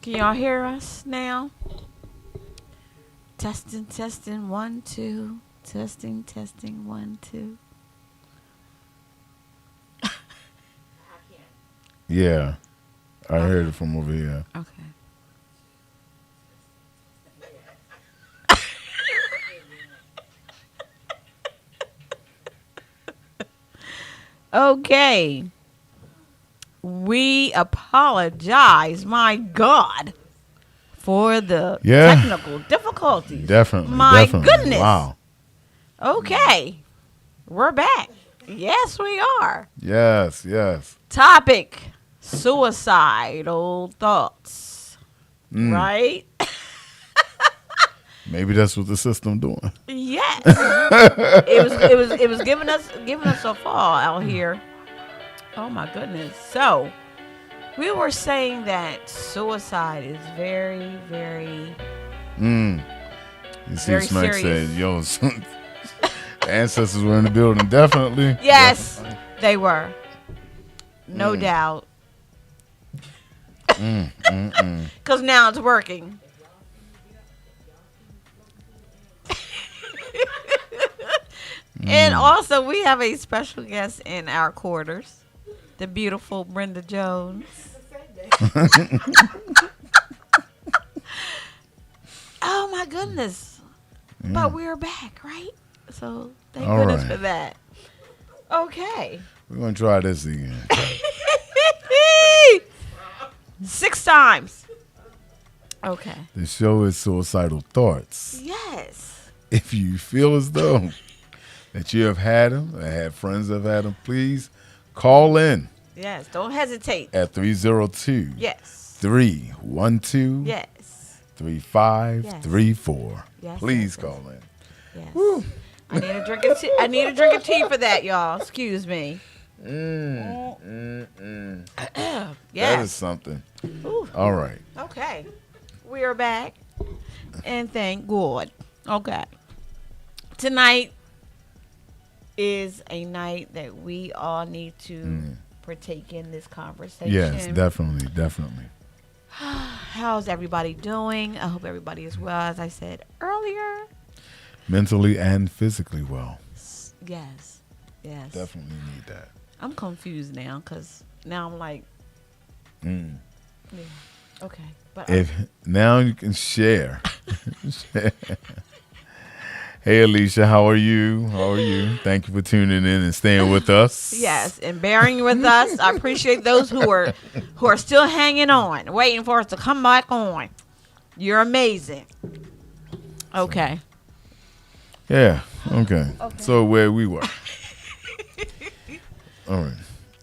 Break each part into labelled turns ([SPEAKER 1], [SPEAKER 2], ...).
[SPEAKER 1] Can y'all hear us now? Testing, testing, 1, 2. Testing, testing, 1, 2.
[SPEAKER 2] Yeah, I heard it from over here.
[SPEAKER 1] Okay. Okay. We apologize, my God, for the
[SPEAKER 2] Yeah,
[SPEAKER 1] technical difficulties.
[SPEAKER 2] definitely,
[SPEAKER 1] My
[SPEAKER 2] definitely.
[SPEAKER 1] goodness.
[SPEAKER 2] Wow.
[SPEAKER 1] Okay. We're back. Yes, we are.
[SPEAKER 2] Yes, yes.
[SPEAKER 1] Topic: suicidal thoughts.
[SPEAKER 2] Mm,
[SPEAKER 1] Right?
[SPEAKER 2] maybe that's what the system doing.
[SPEAKER 1] Yes. It was giving us a fall out here. Oh my goodness. So we were saying that suicide is very, very,
[SPEAKER 2] Mm. You see,
[SPEAKER 1] very
[SPEAKER 2] Smack
[SPEAKER 1] serious.
[SPEAKER 2] said, "Yo, ancestors were in the building." Definitely.
[SPEAKER 1] Yes,
[SPEAKER 2] Definitely.
[SPEAKER 1] they were. No doubt. Because now it's working. And also, we have a special guest in our quarters, the beautiful Brenda Jones. Oh my goodness. But we're back, right? So thank
[SPEAKER 2] All
[SPEAKER 1] goodness
[SPEAKER 2] right.
[SPEAKER 1] for that. Okay.
[SPEAKER 2] We're gonna try this again.
[SPEAKER 1] 6 times. Okay.
[SPEAKER 2] The show is Suicidal Thoughts.
[SPEAKER 1] Yes.
[SPEAKER 2] If you feel as though that you have had them, or had friends that have had them, please call in
[SPEAKER 1] Yes. Don't hesitate.
[SPEAKER 2] at 302
[SPEAKER 1] Yes.
[SPEAKER 2] 312
[SPEAKER 1] Yes.
[SPEAKER 2] 3534.
[SPEAKER 1] Yes,
[SPEAKER 2] Please
[SPEAKER 1] yes,
[SPEAKER 2] call in.
[SPEAKER 1] Yes. I need a drink of tea. I need a drink of tea for that, y'all. Excuse me.
[SPEAKER 2] That
[SPEAKER 1] Yes.
[SPEAKER 2] is something.
[SPEAKER 1] Ooh.
[SPEAKER 2] All right.
[SPEAKER 1] Okay. We are back. And thank God. Okay. Tonight is a night that we all need to partake in this conversation.
[SPEAKER 2] Yes, definitely, definitely.
[SPEAKER 1] How's everybody doing? I hope everybody is well, as I said earlier.
[SPEAKER 2] Mentally and physically well.
[SPEAKER 1] Yes. Yes.
[SPEAKER 2] Definitely need that.
[SPEAKER 1] I'm confused now because now I'm like,
[SPEAKER 2] Mm.
[SPEAKER 1] yeah, okay. But
[SPEAKER 2] If now you can share. Hey Alicia, how are you? How are you? Thank you for tuning in and staying with us.
[SPEAKER 1] yes, and bearing with us. I appreciate those who are still hanging on, waiting for us to come back on. You're amazing. Okay.
[SPEAKER 2] Yeah. Okay. So where we were. All right.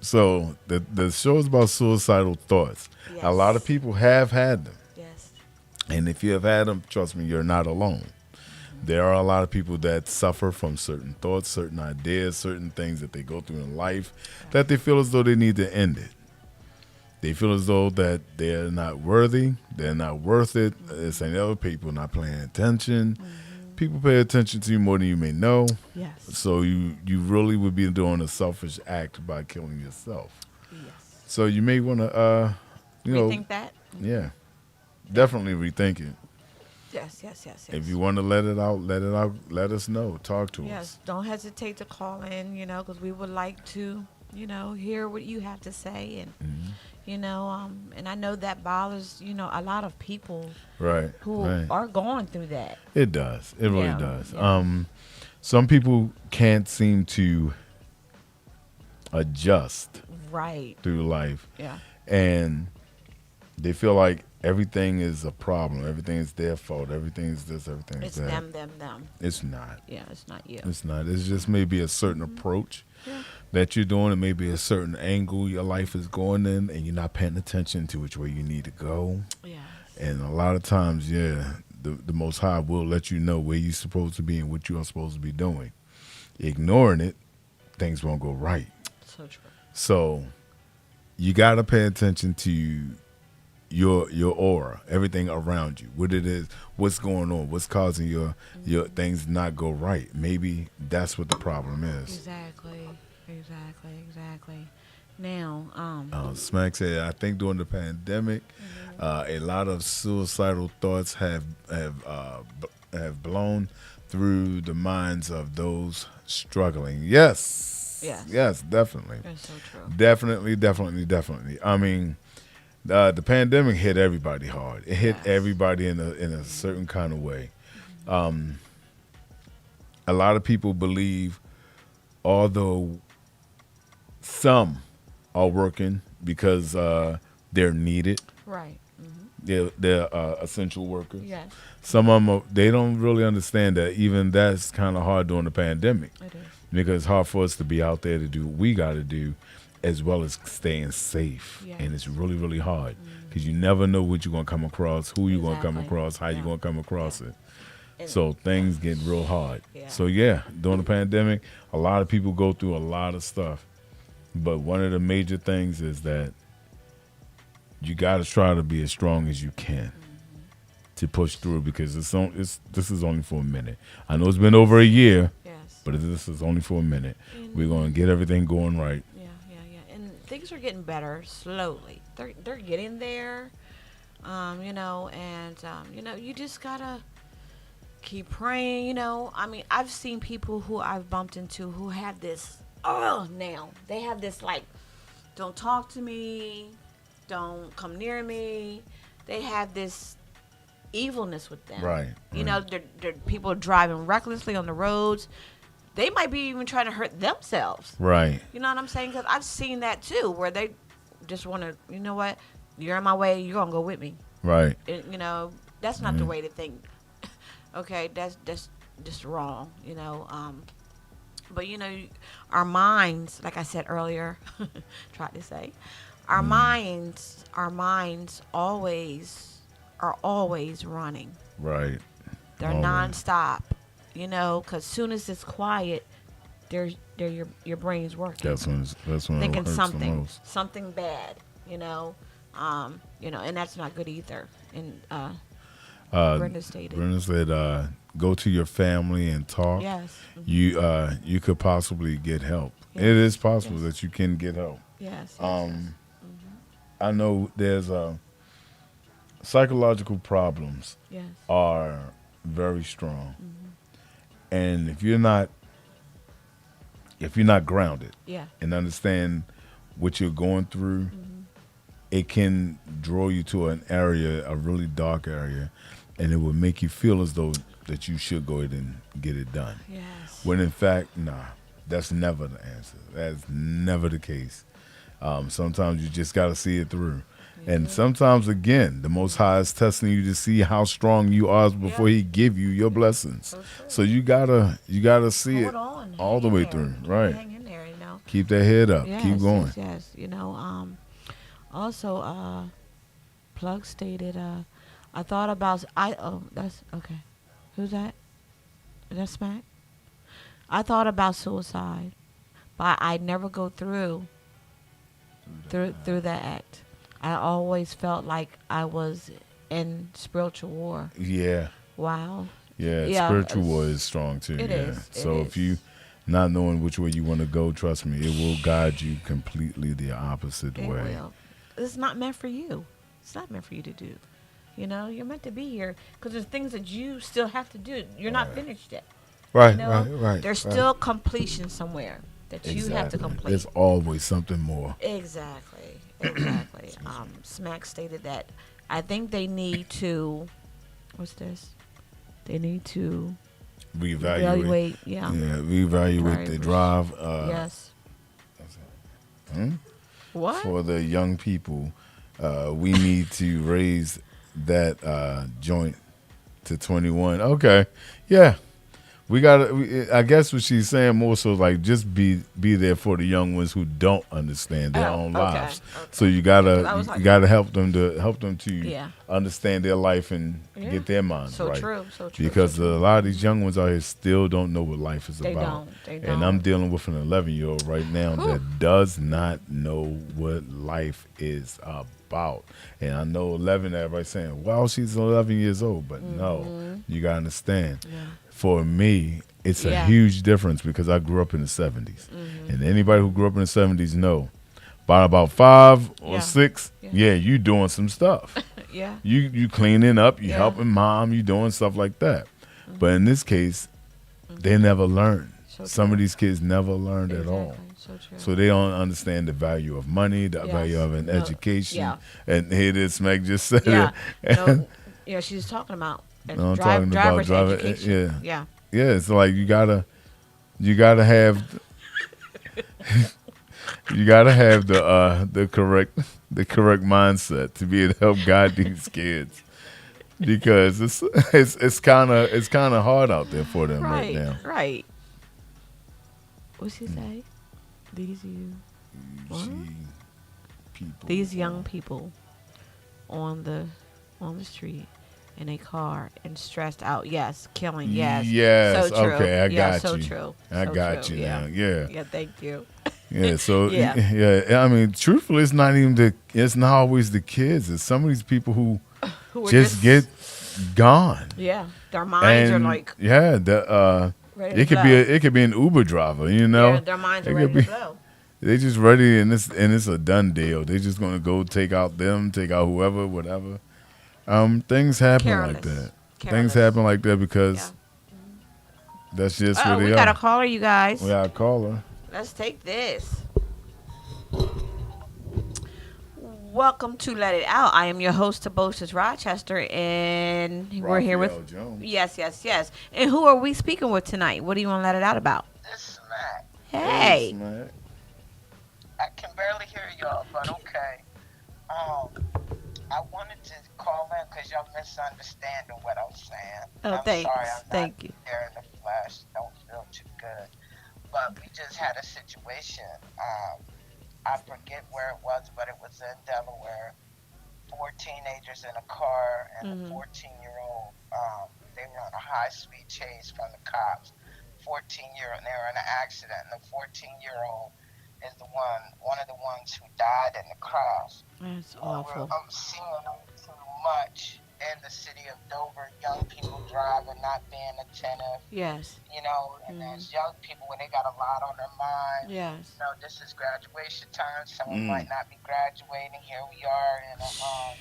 [SPEAKER 2] So the show is about suicidal thoughts.
[SPEAKER 1] Yes.
[SPEAKER 2] A lot of people have had them.
[SPEAKER 1] Yes.
[SPEAKER 2] And if you have had them, trust me, you're not alone. There are a lot of people that suffer from certain thoughts, certain ideas, certain things that they go through in life that they feel as though they need to end it. They feel as though that they're not worthy, they're not worth it. It's any other people not paying attention. People pay attention to you more than you may know.
[SPEAKER 1] Yes.
[SPEAKER 2] So you really would be doing a selfish act by killing yourself.
[SPEAKER 1] Yes.
[SPEAKER 2] So you may want to,
[SPEAKER 1] Rethink that.
[SPEAKER 2] yeah, definitely rethink it.
[SPEAKER 1] Yes. Yes. Yes. Yes.
[SPEAKER 2] If you want to let it out, let us know. Talk to
[SPEAKER 1] Yes.
[SPEAKER 2] us.
[SPEAKER 1] Don't hesitate to call in. Because we would like to, hear what you have to say, and and I know that bothers a lot of people
[SPEAKER 2] Right.
[SPEAKER 1] who
[SPEAKER 2] right.
[SPEAKER 1] are going through that.
[SPEAKER 2] It does. It really
[SPEAKER 1] Yeah,
[SPEAKER 2] does.
[SPEAKER 1] yeah.
[SPEAKER 2] Some people can't seem to adjust
[SPEAKER 1] Right.
[SPEAKER 2] through life,
[SPEAKER 1] Yeah.
[SPEAKER 2] and they feel like everything is a problem. Everything is their fault. Everything is this. Everything is
[SPEAKER 1] It's
[SPEAKER 2] that.
[SPEAKER 1] them.
[SPEAKER 2] It's not.
[SPEAKER 1] Yeah, it's not you.
[SPEAKER 2] It's not. It's just maybe a certain approach
[SPEAKER 1] Yeah.
[SPEAKER 2] that you're doing. It may be a certain angle your life is going in, and you're not paying attention to which way you need to go.
[SPEAKER 1] Yes.
[SPEAKER 2] And a lot of times, the Most High will let you know where you're supposed to be and what you are supposed to be doing. Ignoring it, things won't go right.
[SPEAKER 1] So true.
[SPEAKER 2] So you got to pay attention to your aura, everything around you, what it is, what's going on, what's causing your things to not go right. Maybe that's what the problem is.
[SPEAKER 1] Exactly. Now,
[SPEAKER 2] Smack said, I think during the pandemic, a lot of suicidal thoughts have blown through the minds of those struggling. Yes.
[SPEAKER 1] Yes.
[SPEAKER 2] Yes, definitely.
[SPEAKER 1] that's so true.
[SPEAKER 2] Definitely, definitely, definitely. I mean, the pandemic hit everybody hard. It hit
[SPEAKER 1] Yes.
[SPEAKER 2] everybody in a certain kind of way. A lot of people believe, although some are working because they're needed,
[SPEAKER 1] Right.
[SPEAKER 2] they're essential workers.
[SPEAKER 1] Yes,
[SPEAKER 2] Some of them they don't really understand that even that's kind of hard during the pandemic
[SPEAKER 1] it is.
[SPEAKER 2] because it's hard for us to be out there to do what we got to do, as well as staying safe.
[SPEAKER 1] Yes.
[SPEAKER 2] And it's really, really hard because you never know what you're gonna come across, who you're gonna come
[SPEAKER 1] Exactly.
[SPEAKER 2] across, how
[SPEAKER 1] Yeah.
[SPEAKER 2] you're gonna come across it.
[SPEAKER 1] And-
[SPEAKER 2] So things get real hard.
[SPEAKER 1] Yeah.
[SPEAKER 2] So yeah, during the pandemic, a lot of people go through a lot of stuff. But one of the major things is that you got to try to be as strong as you can to push through because this is only for a minute. I know it's been over a year,
[SPEAKER 1] Yes.
[SPEAKER 2] but this is only for a minute. We're going to get everything going right.
[SPEAKER 1] Yeah. And things are getting better slowly. They're getting there. You just gotta keep praying. I mean, I've seen people who I've bumped into who have this. Now they have this like, don't talk to me, don't come near me. They have this evilness with them.
[SPEAKER 2] Right,
[SPEAKER 1] They're people driving recklessly on the roads. They might be even trying to hurt themselves.
[SPEAKER 2] Right.
[SPEAKER 1] You know what I'm saying? Because I've seen that too, where they just want to, you know what? You're in my way. You're gonna go with me.
[SPEAKER 2] Right.
[SPEAKER 1] That's not the way to think. Okay, that's just wrong. But our minds, like I said earlier, tried to say, our minds are always running.
[SPEAKER 2] Right.
[SPEAKER 1] They're
[SPEAKER 2] Always.
[SPEAKER 1] nonstop. Because soon as it's quiet, your brain's working.
[SPEAKER 2] That's when
[SPEAKER 1] Thinking
[SPEAKER 2] it hurts the most.
[SPEAKER 1] something bad. And that's not good either. And Brenda stated,
[SPEAKER 2] Brenda said, "Go to your family and talk.
[SPEAKER 1] yes,
[SPEAKER 2] You could possibly get help.
[SPEAKER 1] Yes.
[SPEAKER 2] It is possible
[SPEAKER 1] Yes.
[SPEAKER 2] that you can get help.
[SPEAKER 1] yes,
[SPEAKER 2] I know there's psychological problems
[SPEAKER 1] yes,
[SPEAKER 2] are very strong, and if you're not grounded
[SPEAKER 1] yeah,
[SPEAKER 2] and understand what you're going through, it can draw you to an area, a really dark area, and it will make you feel as though that you should go ahead and get it done.
[SPEAKER 1] yes,
[SPEAKER 2] When in fact, that's never the answer. That's never the case. Sometimes you just got to see it through. And sometimes, again, the Most High is testing you to see how strong you are before He give you your blessings. So you gotta see
[SPEAKER 1] Hold
[SPEAKER 2] it
[SPEAKER 1] on,
[SPEAKER 2] all the
[SPEAKER 1] hang
[SPEAKER 2] way
[SPEAKER 1] in
[SPEAKER 2] through.
[SPEAKER 1] there.
[SPEAKER 2] Right.
[SPEAKER 1] Hang in there,
[SPEAKER 2] Keep that head up.
[SPEAKER 1] Yes,
[SPEAKER 2] Keep going.
[SPEAKER 1] Yes. Also, Plug stated, I thought about that's okay. Who's that? Is that Smack? I thought about suicide, but I never go through that act. I always felt like I was in spiritual war.
[SPEAKER 2] Yeah.
[SPEAKER 1] Wow.
[SPEAKER 2] Yeah. Spiritual war is strong too.
[SPEAKER 1] It
[SPEAKER 2] yeah.
[SPEAKER 1] is, it
[SPEAKER 2] So if you
[SPEAKER 1] is.
[SPEAKER 2] not knowing which way you want to go, trust me, it will guide you completely the opposite
[SPEAKER 1] It
[SPEAKER 2] way.
[SPEAKER 1] will. It's not meant for you. It's not meant for you to do. You're meant to be here because there's things that you still have to do. You're not finished yet.
[SPEAKER 2] Right.
[SPEAKER 1] There's
[SPEAKER 2] right.
[SPEAKER 1] still completion somewhere that you have to
[SPEAKER 2] Exactly.
[SPEAKER 1] complete.
[SPEAKER 2] There's always something more.
[SPEAKER 1] Exactly. Smack stated that I think they need to. What's this? They need to
[SPEAKER 2] Reevaluate.
[SPEAKER 1] Yeah.
[SPEAKER 2] Yeah, reevaluate the drive.
[SPEAKER 1] Yes.
[SPEAKER 2] Hmm?
[SPEAKER 1] What?
[SPEAKER 2] For the young people, we need to raise that joint to 21. Okay, yeah, we got. I guess what she's saying more so like just be there for the young ones who don't understand their own
[SPEAKER 1] okay,
[SPEAKER 2] lives.
[SPEAKER 1] okay.
[SPEAKER 2] So you
[SPEAKER 1] I was like-
[SPEAKER 2] gotta help them to
[SPEAKER 1] Yeah.
[SPEAKER 2] understand their life and
[SPEAKER 1] Yeah.
[SPEAKER 2] get their minds
[SPEAKER 1] So
[SPEAKER 2] right.
[SPEAKER 1] true. So true.
[SPEAKER 2] Because
[SPEAKER 1] so true.
[SPEAKER 2] a lot of these young ones out here still don't know what life is
[SPEAKER 1] They
[SPEAKER 2] about.
[SPEAKER 1] don't. They
[SPEAKER 2] And I'm
[SPEAKER 1] don't.
[SPEAKER 2] dealing with an 11-year-old right now that does not know what life is about. And I know 11, everybody's saying, well, she's 11 years old. But no, you got to understand.
[SPEAKER 1] Yeah.
[SPEAKER 2] For me, it's a
[SPEAKER 1] Yeah.
[SPEAKER 2] huge difference because I grew up in the 70s. And anybody who grew up in the 70s know By about 5 or 6,
[SPEAKER 1] Yeah.
[SPEAKER 2] yeah, you doing some stuff.
[SPEAKER 1] Yeah.
[SPEAKER 2] You cleaning up, you
[SPEAKER 1] Yeah.
[SPEAKER 2] helping mom, you doing stuff like that. But
[SPEAKER 1] Mm-hmm.
[SPEAKER 2] in this case, they
[SPEAKER 1] Mm-hmm.
[SPEAKER 2] never learned.
[SPEAKER 1] So
[SPEAKER 2] Some of
[SPEAKER 1] true.
[SPEAKER 2] these kids never learned at all.
[SPEAKER 1] Exactly. So true.
[SPEAKER 2] So they don't understand the value of money, the value
[SPEAKER 1] Yes.
[SPEAKER 2] of an
[SPEAKER 1] No.
[SPEAKER 2] education.
[SPEAKER 1] Yeah.
[SPEAKER 2] And here this Meg just said
[SPEAKER 1] Yeah.
[SPEAKER 2] it. And
[SPEAKER 1] No. Yeah. She's talking about
[SPEAKER 2] I'm talking about
[SPEAKER 1] driver's
[SPEAKER 2] driving.
[SPEAKER 1] education.
[SPEAKER 2] Yeah,
[SPEAKER 1] Yeah.
[SPEAKER 2] yeah. It's like you gotta have the correct mindset to be able to help guide these kids because it's kind of hard out there for them right
[SPEAKER 1] Right.
[SPEAKER 2] now.
[SPEAKER 1] Right. What's he say? These you.
[SPEAKER 2] You
[SPEAKER 1] What?
[SPEAKER 2] see people.
[SPEAKER 1] These young people on the street in a car and stressed out. Yes, killing. Yes,
[SPEAKER 2] Yes.
[SPEAKER 1] so true.
[SPEAKER 2] Okay. I
[SPEAKER 1] Yeah,
[SPEAKER 2] got
[SPEAKER 1] so
[SPEAKER 2] you.
[SPEAKER 1] true.
[SPEAKER 2] I
[SPEAKER 1] So
[SPEAKER 2] got
[SPEAKER 1] true.
[SPEAKER 2] you
[SPEAKER 1] Yeah,
[SPEAKER 2] now. Yeah.
[SPEAKER 1] yeah. Thank you.
[SPEAKER 2] Yeah. So
[SPEAKER 1] Yeah.
[SPEAKER 2] yeah. I mean, truthfully, it's not even it's not always the kids. It's some of these people who
[SPEAKER 1] Who are
[SPEAKER 2] just get gone.
[SPEAKER 1] Yeah, their minds are
[SPEAKER 2] And
[SPEAKER 1] like
[SPEAKER 2] yeah,
[SPEAKER 1] ready to
[SPEAKER 2] it could
[SPEAKER 1] blow.
[SPEAKER 2] be it could be an Uber driver,
[SPEAKER 1] Yeah, their minds are
[SPEAKER 2] It
[SPEAKER 1] ready
[SPEAKER 2] could
[SPEAKER 1] to
[SPEAKER 2] be
[SPEAKER 1] blow.
[SPEAKER 2] they just ready and it's a done deal. They just gonna go take out them, take out whoever, whatever. Things happen like
[SPEAKER 1] Careless.
[SPEAKER 2] that. Things
[SPEAKER 1] Careless.
[SPEAKER 2] happen like that
[SPEAKER 1] Yeah.
[SPEAKER 2] because that's just where
[SPEAKER 1] Oh, we
[SPEAKER 2] they
[SPEAKER 1] got a
[SPEAKER 2] are.
[SPEAKER 1] caller, you guys.
[SPEAKER 2] We got a caller.
[SPEAKER 1] Let's take this. Welcome to Let It Out. I am your host, Toboshes Rochester, and we're here with.
[SPEAKER 2] Raphael Jones.
[SPEAKER 1] Yes, yes, yes. And who are we speaking with tonight? What do you want to let it out about?
[SPEAKER 3] This is Matt.
[SPEAKER 2] Hey,
[SPEAKER 1] Hey.
[SPEAKER 2] Smack.
[SPEAKER 3] I can barely hear y'all, but okay. Um, I wanted to call in because y'all misunderstanding what I'm saying.
[SPEAKER 1] Oh,
[SPEAKER 3] I'm
[SPEAKER 1] thanks.
[SPEAKER 3] sorry, I'm not
[SPEAKER 1] Thank you.
[SPEAKER 3] there in the flesh. Don't feel too good. But we just had a situation. I forget where it was, but it was in Delaware. Four teenagers in a car and a
[SPEAKER 1] Mhm.
[SPEAKER 3] 14-year-old. They were on a high-speed chase from the cops. 14-year-old, and they were in an accident. And the 14-year-old is one of the ones who died in the crash.
[SPEAKER 1] That's awful.
[SPEAKER 3] I'm seeing too much in the city of Dover. Young people driving, not being attentive.
[SPEAKER 1] Yes.
[SPEAKER 3] And there's young people when they got a lot on their mind.
[SPEAKER 1] Yes.
[SPEAKER 3] This is graduation time. Someone
[SPEAKER 2] Mm.
[SPEAKER 3] might not be graduating. Here we are in a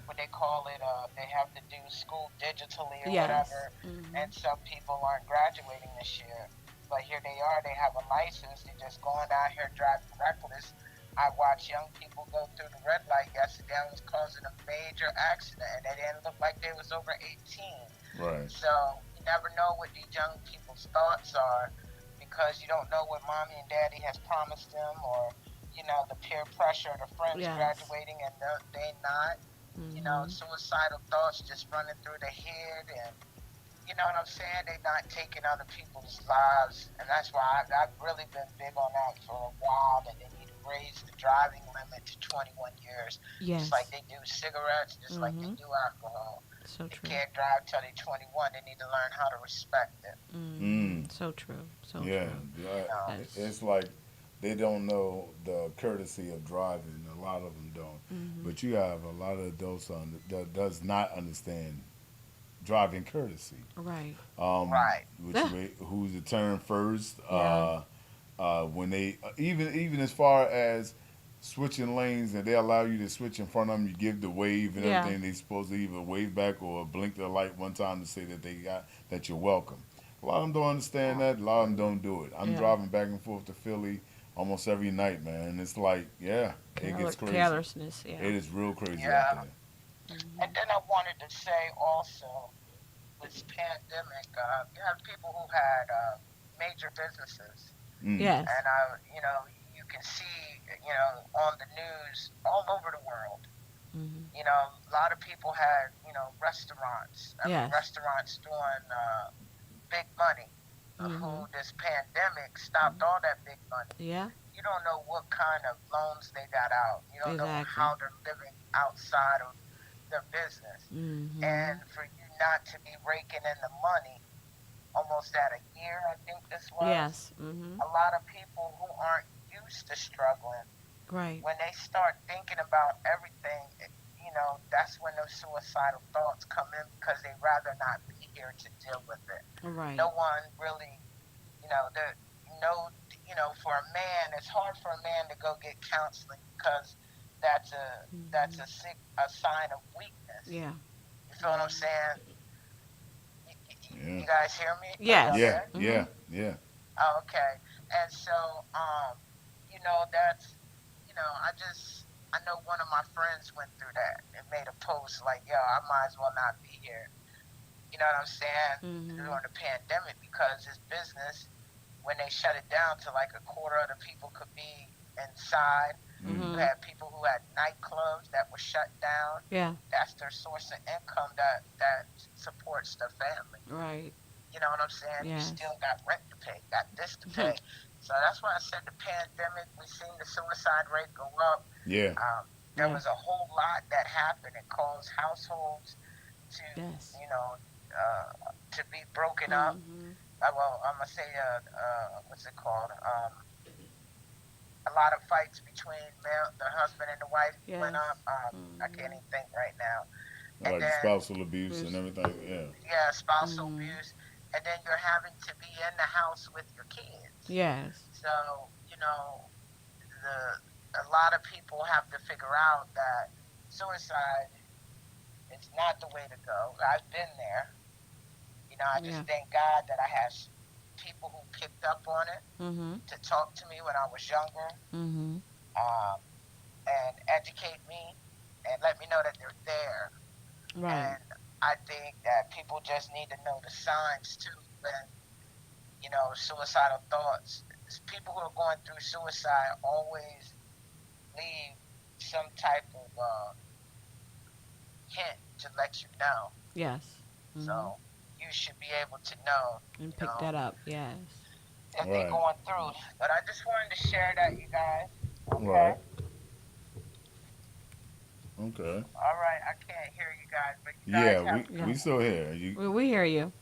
[SPEAKER 3] what they call it. They have to do school digitally or
[SPEAKER 1] Yes.
[SPEAKER 3] whatever,
[SPEAKER 1] Mhm.
[SPEAKER 3] and some people aren't graduating this year. But here they are. They have a license. They're just going out here driving reckless. I watched young people go through the red light yesterday. I was causing a major accident, and they didn't look like they was over 18.
[SPEAKER 2] Right.
[SPEAKER 3] So you never know what these young people's thoughts are because you don't know what mommy and daddy has promised them, or the peer pressure of the friends
[SPEAKER 1] Yes.
[SPEAKER 3] graduating and they not.
[SPEAKER 1] Mhm.
[SPEAKER 3] Suicidal thoughts just running through their head, and you know what I'm saying? They're not taking other people's lives, and that's why I've really been big on that for a while. That they need to raise the driving limit to 21 years,
[SPEAKER 1] Yes.
[SPEAKER 3] just like they do cigarettes, just like they
[SPEAKER 1] Mhm.
[SPEAKER 3] do alcohol.
[SPEAKER 1] So
[SPEAKER 3] They
[SPEAKER 1] true.
[SPEAKER 3] can't drive till they're 21. They need to learn how to respect it.
[SPEAKER 1] Mhm. So true. So
[SPEAKER 2] Yeah,
[SPEAKER 1] true. That's-
[SPEAKER 2] it's like they don't know the courtesy of driving. A lot of them don't.
[SPEAKER 1] Mhm.
[SPEAKER 2] But you have a lot of adults that does not understand driving courtesy.
[SPEAKER 1] Right.
[SPEAKER 3] Right.
[SPEAKER 2] Who's the turn first?
[SPEAKER 1] Yeah.
[SPEAKER 2] When they even as far as switching lanes and they allow you to switch in front of them, you give the wave and
[SPEAKER 1] Yeah.
[SPEAKER 2] everything. They supposed to either wave back or blink their light one time to say that that you're welcome. A lot of them don't understand that. A lot of them don't do it. I'm
[SPEAKER 1] Yeah.
[SPEAKER 2] driving back and forth to Philly almost every night, man. And it's like, yeah, it gets crazy.
[SPEAKER 1] Carelessness. Yeah.
[SPEAKER 2] It is real crazy
[SPEAKER 3] Yeah.
[SPEAKER 2] out there.
[SPEAKER 3] And then I wanted to say also, this pandemic, you have people who had major businesses,
[SPEAKER 2] Mm.
[SPEAKER 1] Yes.
[SPEAKER 3] and you can see, on the news all over the world.
[SPEAKER 1] Mhm.
[SPEAKER 3] A lot of people had, restaurants.
[SPEAKER 1] Yes.
[SPEAKER 3] Restaurants doing big money.
[SPEAKER 1] Mhm.
[SPEAKER 3] Who this pandemic stopped all that big money.
[SPEAKER 1] Yeah.
[SPEAKER 3] You don't know what kind of loans they got out. You don't know
[SPEAKER 1] Exactly.
[SPEAKER 3] how they're living outside of their business.
[SPEAKER 1] Mhm.
[SPEAKER 3] And for you not to be raking in the money almost at a year, I think this was.
[SPEAKER 1] Yes. Mhm.
[SPEAKER 3] A lot of people who aren't used to struggling,
[SPEAKER 1] Right.
[SPEAKER 3] when they start thinking about everything, that's when those suicidal thoughts come in because they rather not be here to deal with it.
[SPEAKER 1] Right.
[SPEAKER 3] No one really, know, for a man, it's hard for a man to go get counseling because that's a sign of weakness.
[SPEAKER 1] Yeah.
[SPEAKER 3] You feel what I'm saying?
[SPEAKER 2] Yeah.
[SPEAKER 3] You guys hear me? Are
[SPEAKER 1] Yes.
[SPEAKER 3] y'all
[SPEAKER 2] Yeah.
[SPEAKER 3] there?
[SPEAKER 2] Yeah. Yeah.
[SPEAKER 3] Oh, okay. And so, that's, I know one of my friends went through that and made a post like, yo, I might as well not be here. You know what I'm saying? During the pandemic, because his business, when they shut it down to like a quarter of the people could be inside, you had people who had nightclubs that were shut down.
[SPEAKER 1] Yeah.
[SPEAKER 3] That's their source of income that supports the family.
[SPEAKER 1] Right.
[SPEAKER 3] You know what I'm saying?
[SPEAKER 1] Yes.
[SPEAKER 3] You still got rent to pay, got this to pay. So that's why I said the pandemic, we seen the suicide rate go up.
[SPEAKER 2] Yeah.
[SPEAKER 3] There was a whole lot that happened. It caused households to,
[SPEAKER 1] Yes.
[SPEAKER 3] to be broken up. Well, I'm gonna say, what's it called? A lot of fights between the husband and the wife went up. I can't even think right now. And
[SPEAKER 2] Like
[SPEAKER 3] then,
[SPEAKER 2] spousal abuse and everything. Yeah.
[SPEAKER 3] yeah, spousal abuse, and then you're having to be in the house with your kids.
[SPEAKER 1] Yes.
[SPEAKER 3] So a lot of people have to figure out that suicide is not the way to go. I've been there. I just thank God that I have people who picked up on it to talk to me when I was younger, and educate me and let me know that they're there.
[SPEAKER 1] Right.
[SPEAKER 3] And I think that people just need to know the signs too when, suicidal thoughts. People who are going through suicide always leave some type of hint to let you know.
[SPEAKER 1] Yes.
[SPEAKER 3] So you should be able to know.
[SPEAKER 1] And pick that up. Yes.
[SPEAKER 3] If they're going through. But I just wanted to share that, you guys. Okay?
[SPEAKER 2] Right. Okay.
[SPEAKER 3] All right. I can't hear you guys, but you guys
[SPEAKER 2] Yeah, we still here.
[SPEAKER 1] We hear you.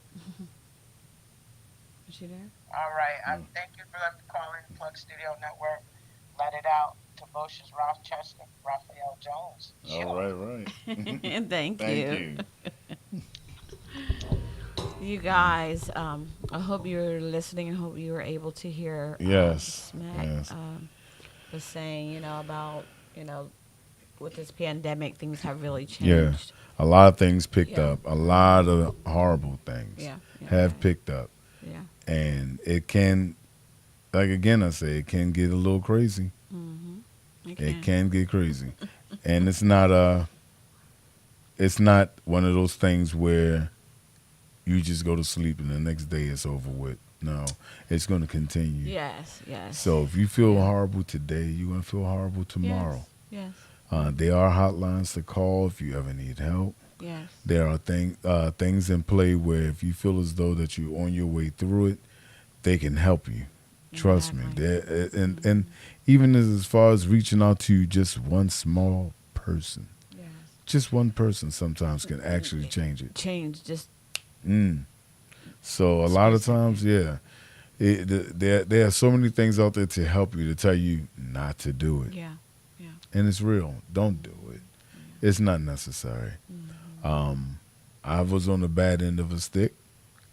[SPEAKER 1] Is she there?
[SPEAKER 3] All right. Thank you for letting me call in Plug Studio Network. Let it out to Moshe's Rochester, Raphael Jones.
[SPEAKER 2] All right.
[SPEAKER 1] Thank you.
[SPEAKER 2] You.
[SPEAKER 1] You guys, I hope you're listening. I hope you were able to hear Smack was saying, about, with this pandemic, things have really changed.
[SPEAKER 2] Yeah. A lot of things picked up. A lot of horrible things have picked up.
[SPEAKER 1] Yeah.
[SPEAKER 2] And it can, like again I say, it can get a little crazy. It can get crazy. And it's not one of those things where you just go to sleep and the next day it's over with. No, it's going to continue.
[SPEAKER 1] Yes.
[SPEAKER 2] So if you feel horrible today, you're going to feel horrible tomorrow.
[SPEAKER 1] Yes.
[SPEAKER 2] There are hotlines to call if you ever need help.
[SPEAKER 1] Yes.
[SPEAKER 2] There are things in play where if you feel as though that you're on your way through it, they can help you. Trust me. And even as far as reaching out to just one small person, just one person sometimes can actually change it. So a lot of times, there are so many things out there to help you, to tell you not to do it.
[SPEAKER 1] Yeah.
[SPEAKER 2] And it's real. Don't do it. It's not necessary. I was on the bad end of a stick,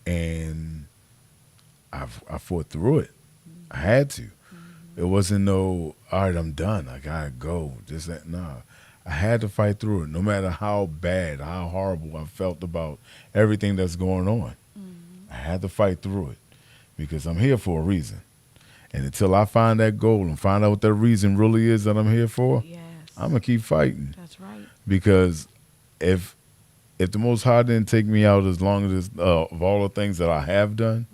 [SPEAKER 2] and I fought through it. I had to. It wasn't no, all right, I'm done. I gotta go. Just that. No. I had to fight through it, no matter how bad, how horrible I felt about everything that's going on. I had to fight through it because I'm here for a reason. And until I find that goal and find out what that reason really is that I'm here for, I'm going to keep fighting.
[SPEAKER 1] That's right.
[SPEAKER 2] Because if the Most High didn't take me out as long as of all the things that I have done,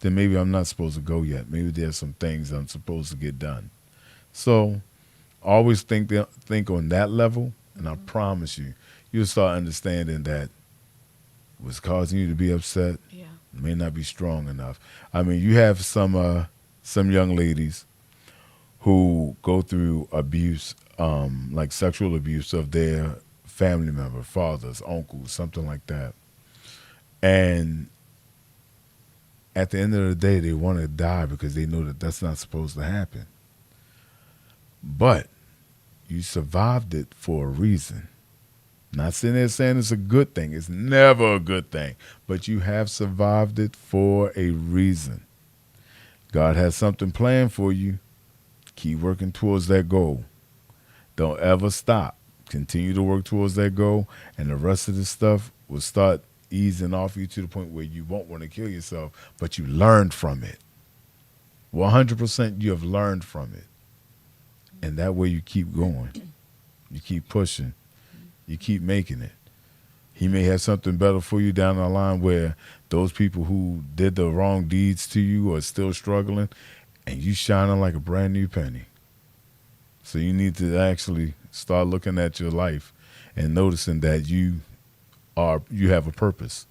[SPEAKER 2] then maybe I'm not supposed to go yet. Maybe there's some things I'm supposed to get done. So always think on that level, and I promise you'll start understanding that what's causing you to be upset may not be strong enough. I mean, you have some young ladies who go through abuse, like sexual abuse of their family member, fathers, uncles, something like that. And at the end of the day, they want to die because they know that that's not supposed to happen. But you survived it for a reason. Not sitting there saying it's a good thing. It's never a good thing. But you have survived it for a reason. God has something planned for you. Keep working towards that goal. Don't ever stop. Continue to work towards that goal, and the rest of the stuff will start easing off you to the point where you won't want to kill yourself, but you learned from it. 100% you have learned from it. And that way you keep going. You keep pushing. You keep making it. He may have something better for you down the line where those people who did the wrong deeds to you are still struggling, and you shining like a brand new penny. So you need to actually start looking at your life and noticing that you have a purpose.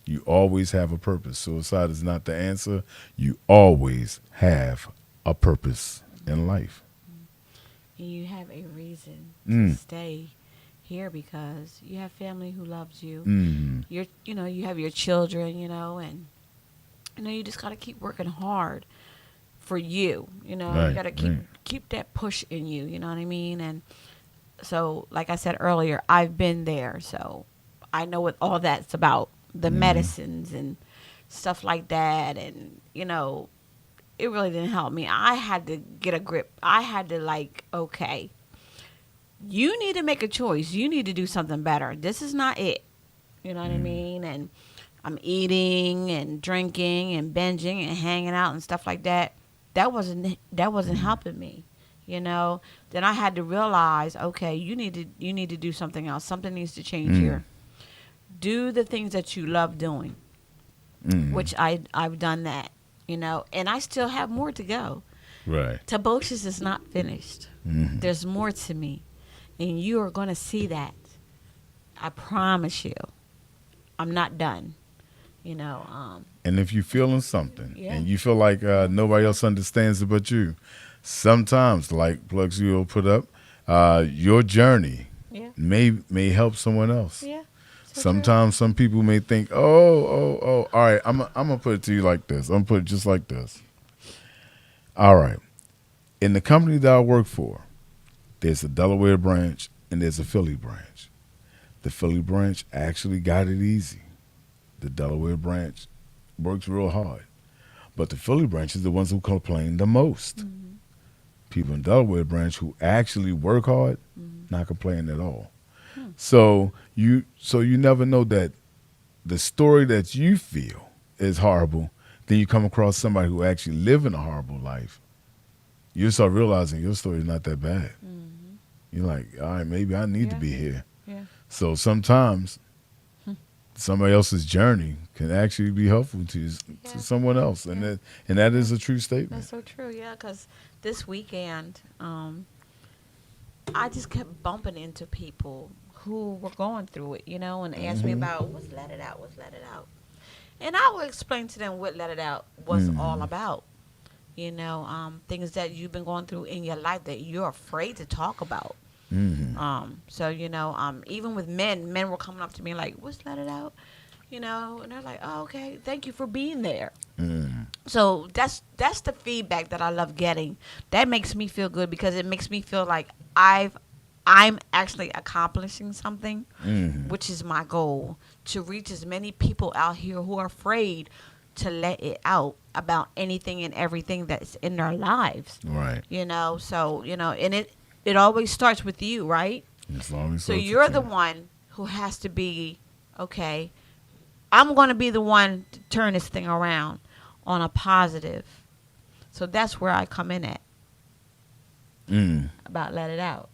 [SPEAKER 2] You always have a purpose. Suicide is not the answer. You always have a purpose in life.
[SPEAKER 1] And you have a reason
[SPEAKER 2] Mm.
[SPEAKER 1] to stay here because you have family who loves you.
[SPEAKER 2] Mm.
[SPEAKER 1] You have your children, and you just got to keep working hard for you.
[SPEAKER 2] Right,
[SPEAKER 1] You got to keep that push in you. You know what I mean? And so, like I said earlier, I've been there, so I know what all that's about. The medicines and stuff like that, and it really didn't help me. I had to get a grip. I had to okay, you need to make a choice. You need to do something better. This is not it. You know what I mean? And I'm eating and drinking and binging and hanging out and stuff like that. That wasn't helping me. Then I had to realize, okay, you need to do something else. Something needs to change here. Do the things that you love doing, which I've done that, and I still have more to go.
[SPEAKER 2] Right.
[SPEAKER 1] Tobocious is not finished.
[SPEAKER 2] Mm-hmm.
[SPEAKER 1] There's more to me, and you are going to see that. I promise you. I'm not done.
[SPEAKER 2] And if you're feeling something
[SPEAKER 1] Yeah.
[SPEAKER 2] and you feel like nobody else understands it but you, sometimes, like Plugs will put up, your journey
[SPEAKER 1] Yeah.
[SPEAKER 2] may help someone else.
[SPEAKER 1] Yeah. So
[SPEAKER 2] Sometimes some people may think, all right, I'm going to put it to you like this. I'm going to put it just like this. All right. In the company that I work for, there's a Delaware branch and there's a Philly branch. The Philly branch actually got it easy. The Delaware branch works real hard. But the Philly branch is the ones who complain the most.
[SPEAKER 1] Mm-hmm.
[SPEAKER 2] People in Delaware branch who actually work hard, not complaining at all.
[SPEAKER 1] Hmm.
[SPEAKER 2] So you never know that the story that you feel is horrible, then you come across somebody who actually live in a horrible life. You start realizing your story is not that bad.
[SPEAKER 1] Mm-hmm.
[SPEAKER 2] You're like, all right, maybe I need to
[SPEAKER 1] Yeah.
[SPEAKER 2] be here.
[SPEAKER 1] Yeah.
[SPEAKER 2] So sometimes somebody else's journey can actually be helpful to someone else, and that is a true statement.
[SPEAKER 1] That's so true. Yeah, because this weekend, I just kept bumping into people who were going through it, and asked me about what's Let It Out, and I would explain to them what Let It Out was all about. Things that you've been going through in your life that you're afraid to talk about. So even with men were coming up to me like, "What's Let It Out?" And they're like, "Oh, okay, thank you for being there." So that's the feedback that I love getting. That makes me feel good because it makes me feel like I'm actually accomplishing something, which is my goal, to reach as many people out here who are afraid to let it out about anything and everything that's in their lives.
[SPEAKER 2] Right.
[SPEAKER 1] So and it always starts with you, right?
[SPEAKER 2] As long as
[SPEAKER 1] So you're the one who has to be, okay, I'm going to be the one to turn this thing around on a positive. So that's where I come in at about Let It Out,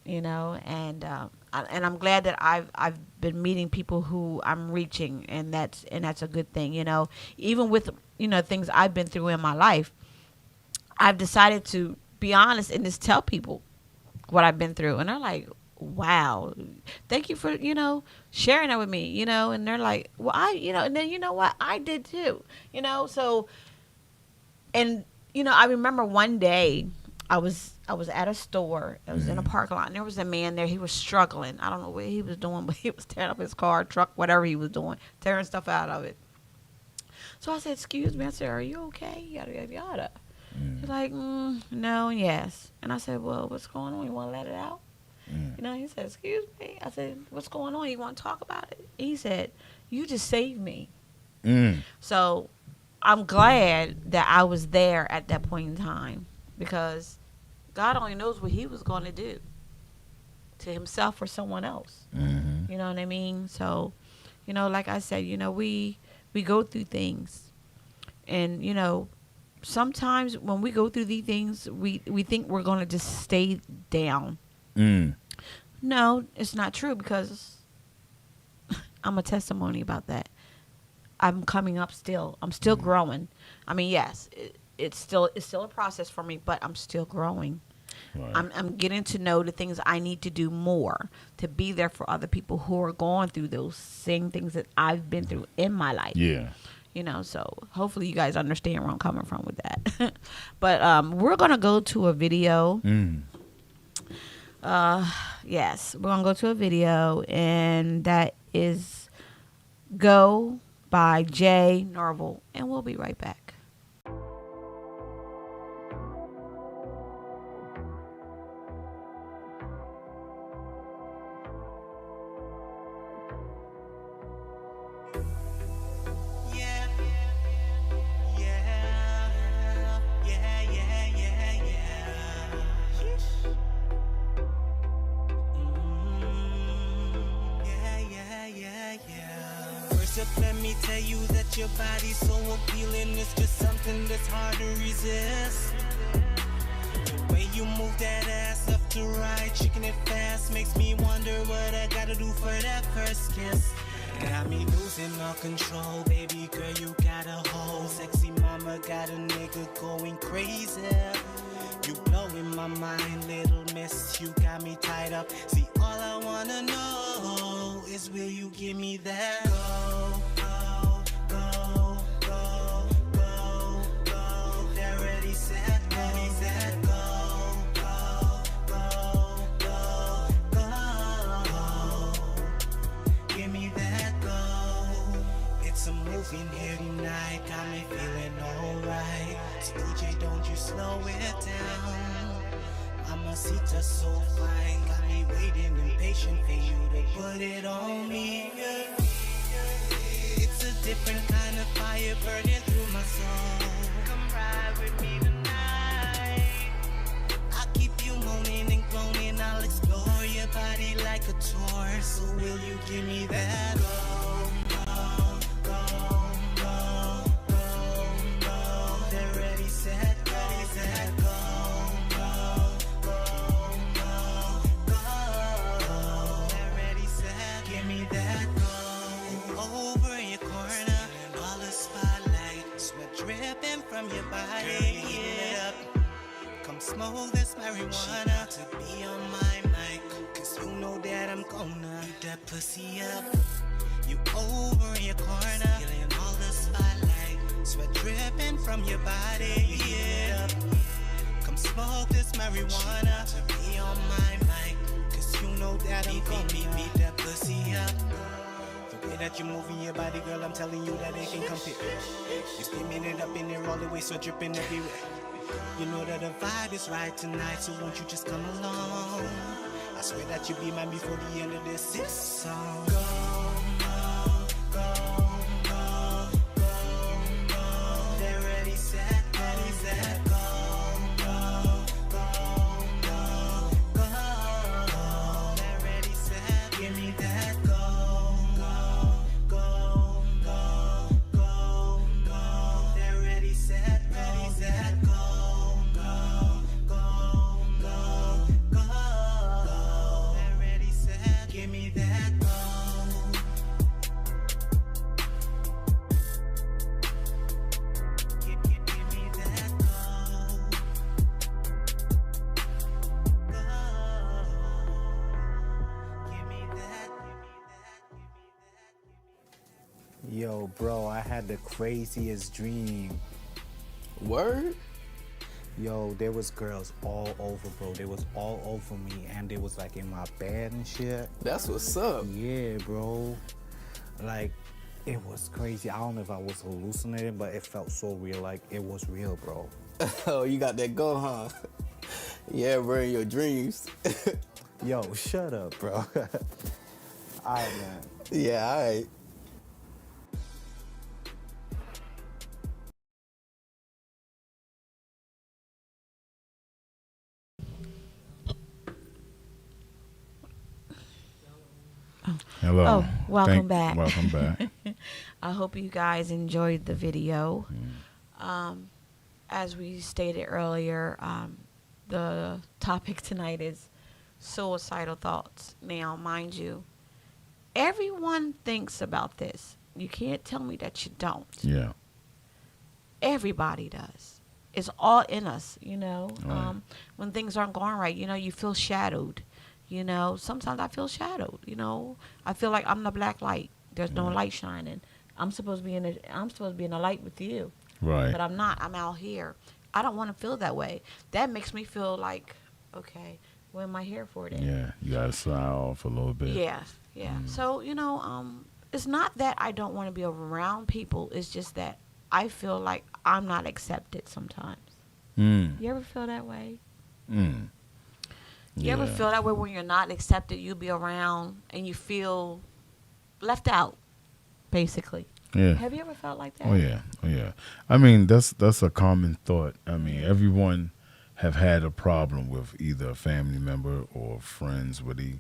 [SPEAKER 1] and I'm glad that I've been meeting people who I'm reaching, and that's a good thing, even with things I've been through in my life. I've decided to be honest and just tell people what I've been through, and they're like, wow, thank you for sharing that with me, and they're like, well, and then what, I did too, so, and I remember one day I was at a store. I was in a parking lot, and there was a man there. He was struggling. I don't know what he was doing, but he was tearing up his car, truck, whatever he was doing, tearing stuff out of it. So I said, excuse me. I said, are you okay? Yada, yada, yada. He's like, no, yes. And I said, well, what's going on? You want to let it out? He said, excuse me. I said, what's going on? You want to talk about it? He said, you just saved me. So I'm glad that I was there at that point in time, because God only knows what He was going to do to Himself or someone else.
[SPEAKER 2] Mm-hmm.
[SPEAKER 1] You know what I mean? So, like I said, we go through things, and sometimes when we go through these things, we think we're going to just stay down.
[SPEAKER 2] Mm.
[SPEAKER 1] No, it's not true, because I'm a testimony about that. I'm coming up still. I'm still growing. I mean, yes, it's still a process for me, but I'm still growing.
[SPEAKER 2] Right.
[SPEAKER 1] I'm getting to know the things I need to do more to be there for other people who are going through those same things that I've been through in my life.
[SPEAKER 2] Yeah.
[SPEAKER 1] So hopefully you guys understand where I'm coming from with that. But we're gonna go to a video. Yes, we're gonna go to a video, and that is Go by Jay Norville, and we'll be right back.
[SPEAKER 4] Let me tell you that your body's so appealing. It's just something that's hard to resist. The way you move that ass left to right, shaking it fast, makes me wonder what I gotta do for that first kiss. Got me losing all control, baby girl, you got a hold. Sexy mama got a nigga going crazy. You blowing my mind, little miss, you got me tied up. See, all I wanna know is, will you give me that go, go, go, go, go, go, that ready, set, go, go, go, go, go, go, give me that go. It's a moving here tonight, got me feeling alright. So DJ, don't you slow it down. Mamacita so fine, got me waiting impatient for you to put it on me. It's a different kind of fire burning through my soul. Come ride with me tonight. I'll keep you moaning and groaning. I'll explore your body like a tour. So will you give me that go, go, go, go, go, go, that ready, set, go, set, go. From your body, yeah. Come smoke this marijuana to be on my mic, cause you know that I'm gonna eat that pussy up. You over in your corner, feeling all the spotlight, sweat dripping from your body, yeah. Come smoke this marijuana to be on my mic, cause you know that I'm gonna beat that pussy up. The way that you're moving your body, girl, I'm telling you that they can compare. You're steaming it up in there all the way, so dripping everywhere. You know that the vibe is right tonight, so won't you just come along? I swear that you'll be mine before the end of this song. Go, go, go, go, go, go. They're ready, set, go, set, go, go, go, go, go. They're ready, set, give me that go. Yo, bro, I had the craziest dream.
[SPEAKER 5] Word?
[SPEAKER 4] Yo, there was girls all over, bro. They was all over me, and they was like in my bed and shit.
[SPEAKER 5] That's what's up.
[SPEAKER 4] Yeah, bro. Like, it was crazy. I don't know if I was hallucinating, but it felt so real. Like, it was real, bro.
[SPEAKER 5] Oh, you got that go, huh? Yeah, bro, in your dreams.
[SPEAKER 4] Yo, shut up, bro. All right, man.
[SPEAKER 5] Yeah, all right.
[SPEAKER 2] Hello.
[SPEAKER 1] Oh, welcome back.
[SPEAKER 2] Welcome back.
[SPEAKER 1] I hope you guys enjoyed the video. As we stated earlier, the topic tonight is suicidal thoughts. Now, mind you, everyone thinks about this. You can't tell me that you don't.
[SPEAKER 2] Yeah.
[SPEAKER 1] Everybody does. It's all in us, you know.
[SPEAKER 2] Right.
[SPEAKER 1] When things aren't going right, you know, you feel shadowed. You know, sometimes I feel shadowed. You know, I feel like I'm the black light. There's no light shining. I'm supposed to be in the light with you,
[SPEAKER 2] Right.
[SPEAKER 1] but I'm not. I'm out here. I don't want to feel that way. That makes me feel like, okay, what am I here for then?
[SPEAKER 2] Yeah. You got to sigh off a little bit.
[SPEAKER 1] Yeah, yeah. So, you know, it's not that I don't want to be around people. It's just that I feel like I'm not accepted sometimes.
[SPEAKER 2] Mm.
[SPEAKER 1] You ever feel that way?
[SPEAKER 2] Mm.
[SPEAKER 1] You ever feel that way when you're not accepted? You be around and you feel left out, basically.
[SPEAKER 2] Yeah.
[SPEAKER 1] Have you ever felt like that?
[SPEAKER 2] Oh yeah. Oh yeah. I mean, that's a common thought. I mean, everyone have had a problem with either a family member or friends where they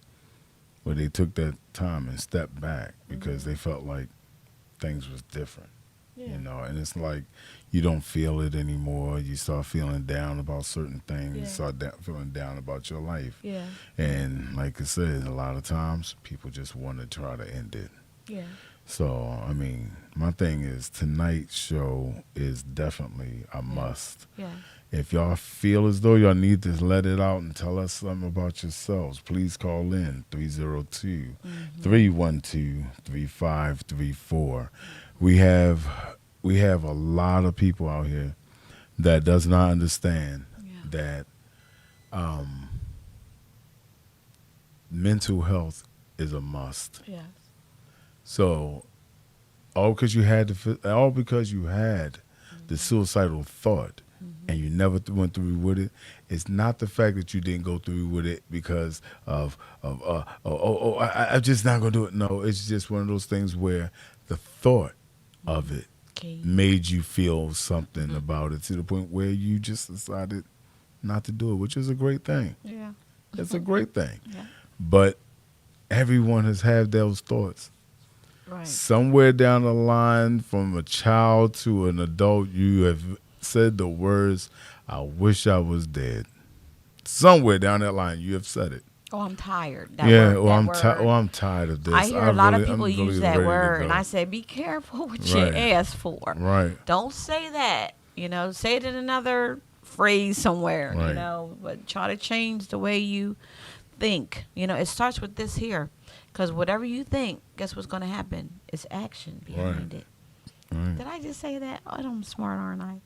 [SPEAKER 2] took that time and stepped back because they felt like things was different.
[SPEAKER 1] Yeah.
[SPEAKER 2] You know, and it's like you don't feel it anymore. You start feeling down about certain things. You
[SPEAKER 1] Yeah.
[SPEAKER 2] start feeling down about your life.
[SPEAKER 1] Yeah.
[SPEAKER 2] And like I said, a lot of times people just want to try to end it.
[SPEAKER 1] Yeah.
[SPEAKER 2] So, I mean, my thing is tonight's show is definitely a must.
[SPEAKER 1] Yeah.
[SPEAKER 2] If y'all feel as though y'all need to let it out and tell us something about yourselves, please call in 302-312-3534. We have a lot of people out here that does not understand that mental health is a must.
[SPEAKER 1] Yes.
[SPEAKER 2] So, all because you had the suicidal thought, and you never went through with it. It's not the fact that you didn't go through with it because I'm just not gonna do it. No, it's just one of those things where the thought of it made you feel something about it to the point where you just decided not to do it, which is a great thing.
[SPEAKER 1] Yeah.
[SPEAKER 2] It's a great thing.
[SPEAKER 1] Yeah.
[SPEAKER 2] But everyone has had those thoughts.
[SPEAKER 1] Right.
[SPEAKER 2] Somewhere down the line, from a child to an adult, you have said the words, "I wish I was dead." Somewhere down that line, you have said it.
[SPEAKER 1] Oh, I'm tired.
[SPEAKER 2] I'm tired of this.
[SPEAKER 1] I hear a lot of
[SPEAKER 2] I'm
[SPEAKER 1] people
[SPEAKER 2] really
[SPEAKER 1] use that
[SPEAKER 2] ready to
[SPEAKER 1] word,
[SPEAKER 2] go.
[SPEAKER 1] and I say, be careful what you ask for.
[SPEAKER 2] Right.
[SPEAKER 1] Don't say that. You know, say it in another phrase somewhere,
[SPEAKER 2] Right.
[SPEAKER 1] you know, but try to change the way you think. You know, it starts with this here. Because whatever you think, guess what's going to happen? It's action behind it.
[SPEAKER 2] Right.
[SPEAKER 1] Did I just say that? Oh, I'm smart, aren't I?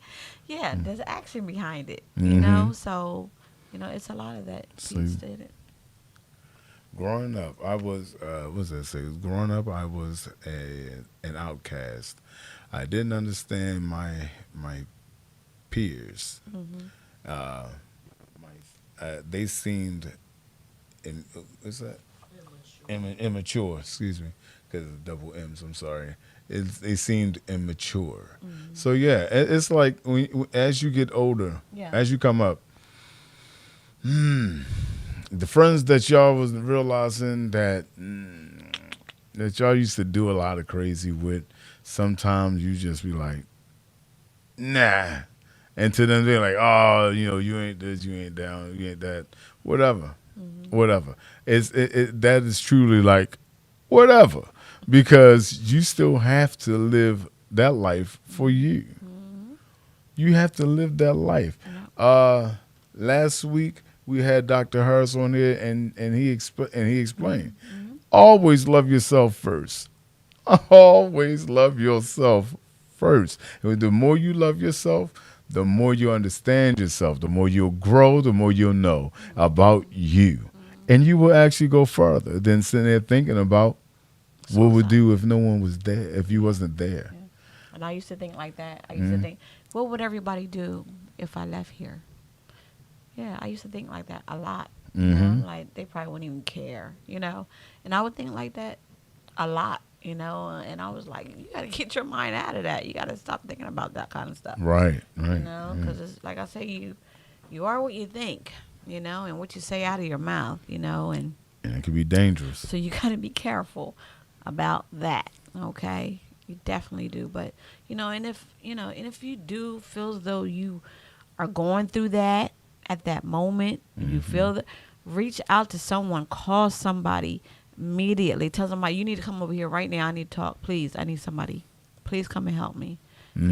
[SPEAKER 1] Yeah, there's action behind it.
[SPEAKER 2] Mhm.
[SPEAKER 1] You know, so, you know, it's a lot of that.
[SPEAKER 2] See.
[SPEAKER 1] Pete stated.
[SPEAKER 2] Growing up, I was growing up, I was an outcast. I didn't understand my peers. They seemed immature. Excuse me, because of double M's. I'm sorry. They seemed immature. So yeah, it's like as you get older, as you come up, the friends that y'all was realizing that y'all used to do a lot of crazy with, sometimes you just be like, nah. And to them, they're like, oh, you know, you ain't this, you ain't down, you ain't that, whatever. That is truly like, whatever. Because you still have to live that life for you. You have to live that life. Last week, we had Dr. Harris on here, and he explained, always love yourself first. Always love yourself first. And the more you love yourself, the more you understand yourself, the more you'll grow, the more you'll know about you. And you will actually go further than sitting there thinking about what would do if no one was there, if you wasn't there.
[SPEAKER 1] Yeah. And I used to think like that. I used to think, what would everybody do if I left here? Yeah, I used to think like that a lot. You know? Like, they probably wouldn't even care, you know? And I would think like that a lot, you know? And I was like, you got to get your mind out of that. You got to stop thinking about that kind of stuff.
[SPEAKER 2] Right.
[SPEAKER 1] You know? Because, it's like I say, you are what you think, you know? And what you say out of your mouth, you know? And
[SPEAKER 2] it can be dangerous.
[SPEAKER 1] so you got to be careful. about that. Okay, you definitely do. But and if you do feel as though you are going through that at that moment, you feel that, reach out to someone, call somebody immediately. Tell somebody, you need to come over here right now. I need to talk. Please, I need somebody. Please come and help me.
[SPEAKER 2] And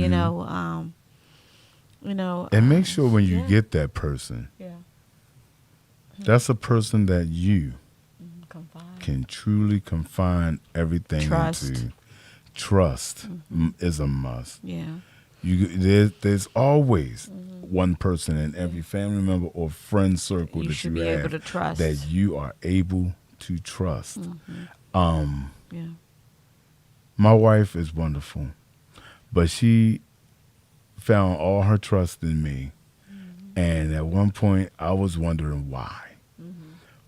[SPEAKER 2] make sure when you
[SPEAKER 1] yeah.
[SPEAKER 2] get that person,
[SPEAKER 1] Yeah.
[SPEAKER 2] that's a person that you
[SPEAKER 1] Confide.
[SPEAKER 2] can truly confine everything
[SPEAKER 1] Trust.
[SPEAKER 2] into. Trust is a must.
[SPEAKER 1] Yeah.
[SPEAKER 2] There's always one person in every family member or friend circle
[SPEAKER 1] You
[SPEAKER 2] that
[SPEAKER 1] should
[SPEAKER 2] you
[SPEAKER 1] be
[SPEAKER 2] have
[SPEAKER 1] able to trust.
[SPEAKER 2] that you are able to trust.
[SPEAKER 1] Yeah.
[SPEAKER 2] My wife is wonderful, but she found all her trust in me, and at one point I was wondering why,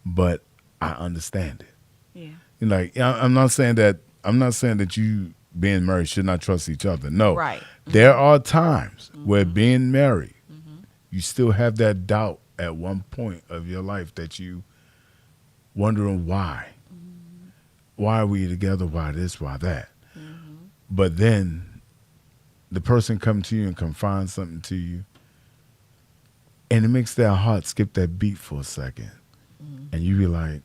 [SPEAKER 2] but I understand it.
[SPEAKER 1] Yeah.
[SPEAKER 2] Like, I'm not saying that you being married should not trust each other. No.
[SPEAKER 1] Right.
[SPEAKER 2] There are times where being married, you still have that doubt at one point of your life that you wondering why. Why are we together? Why this? Why that? But then the person come to you and confide something to you, and it makes their heart skip that beat for a second. And you be like,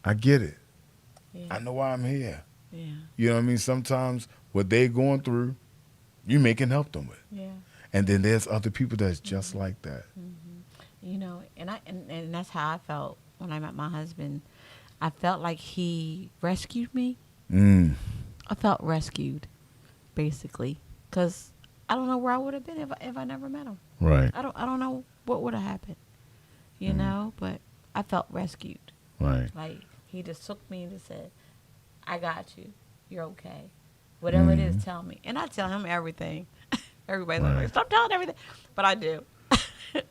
[SPEAKER 2] I get it.
[SPEAKER 1] Yeah.
[SPEAKER 2] I know why I'm here.
[SPEAKER 1] Yeah.
[SPEAKER 2] You know what I mean? Sometimes what they're going through, you may can help them with.
[SPEAKER 1] Yeah.
[SPEAKER 2] And then there's other people that's just like that.
[SPEAKER 1] And that's how I felt when I met my husband. I felt like he rescued me. I felt rescued, basically, because I don't know where I would have been if I never met him.
[SPEAKER 2] Right,
[SPEAKER 1] I don't know what would have happened, you know. But I felt rescued.
[SPEAKER 2] right.
[SPEAKER 1] Like he just took me and just said, "I got you. You're okay. Whatever it is, tell me." And I tell him everything. Everybody's like, "Stop telling everything," but I do.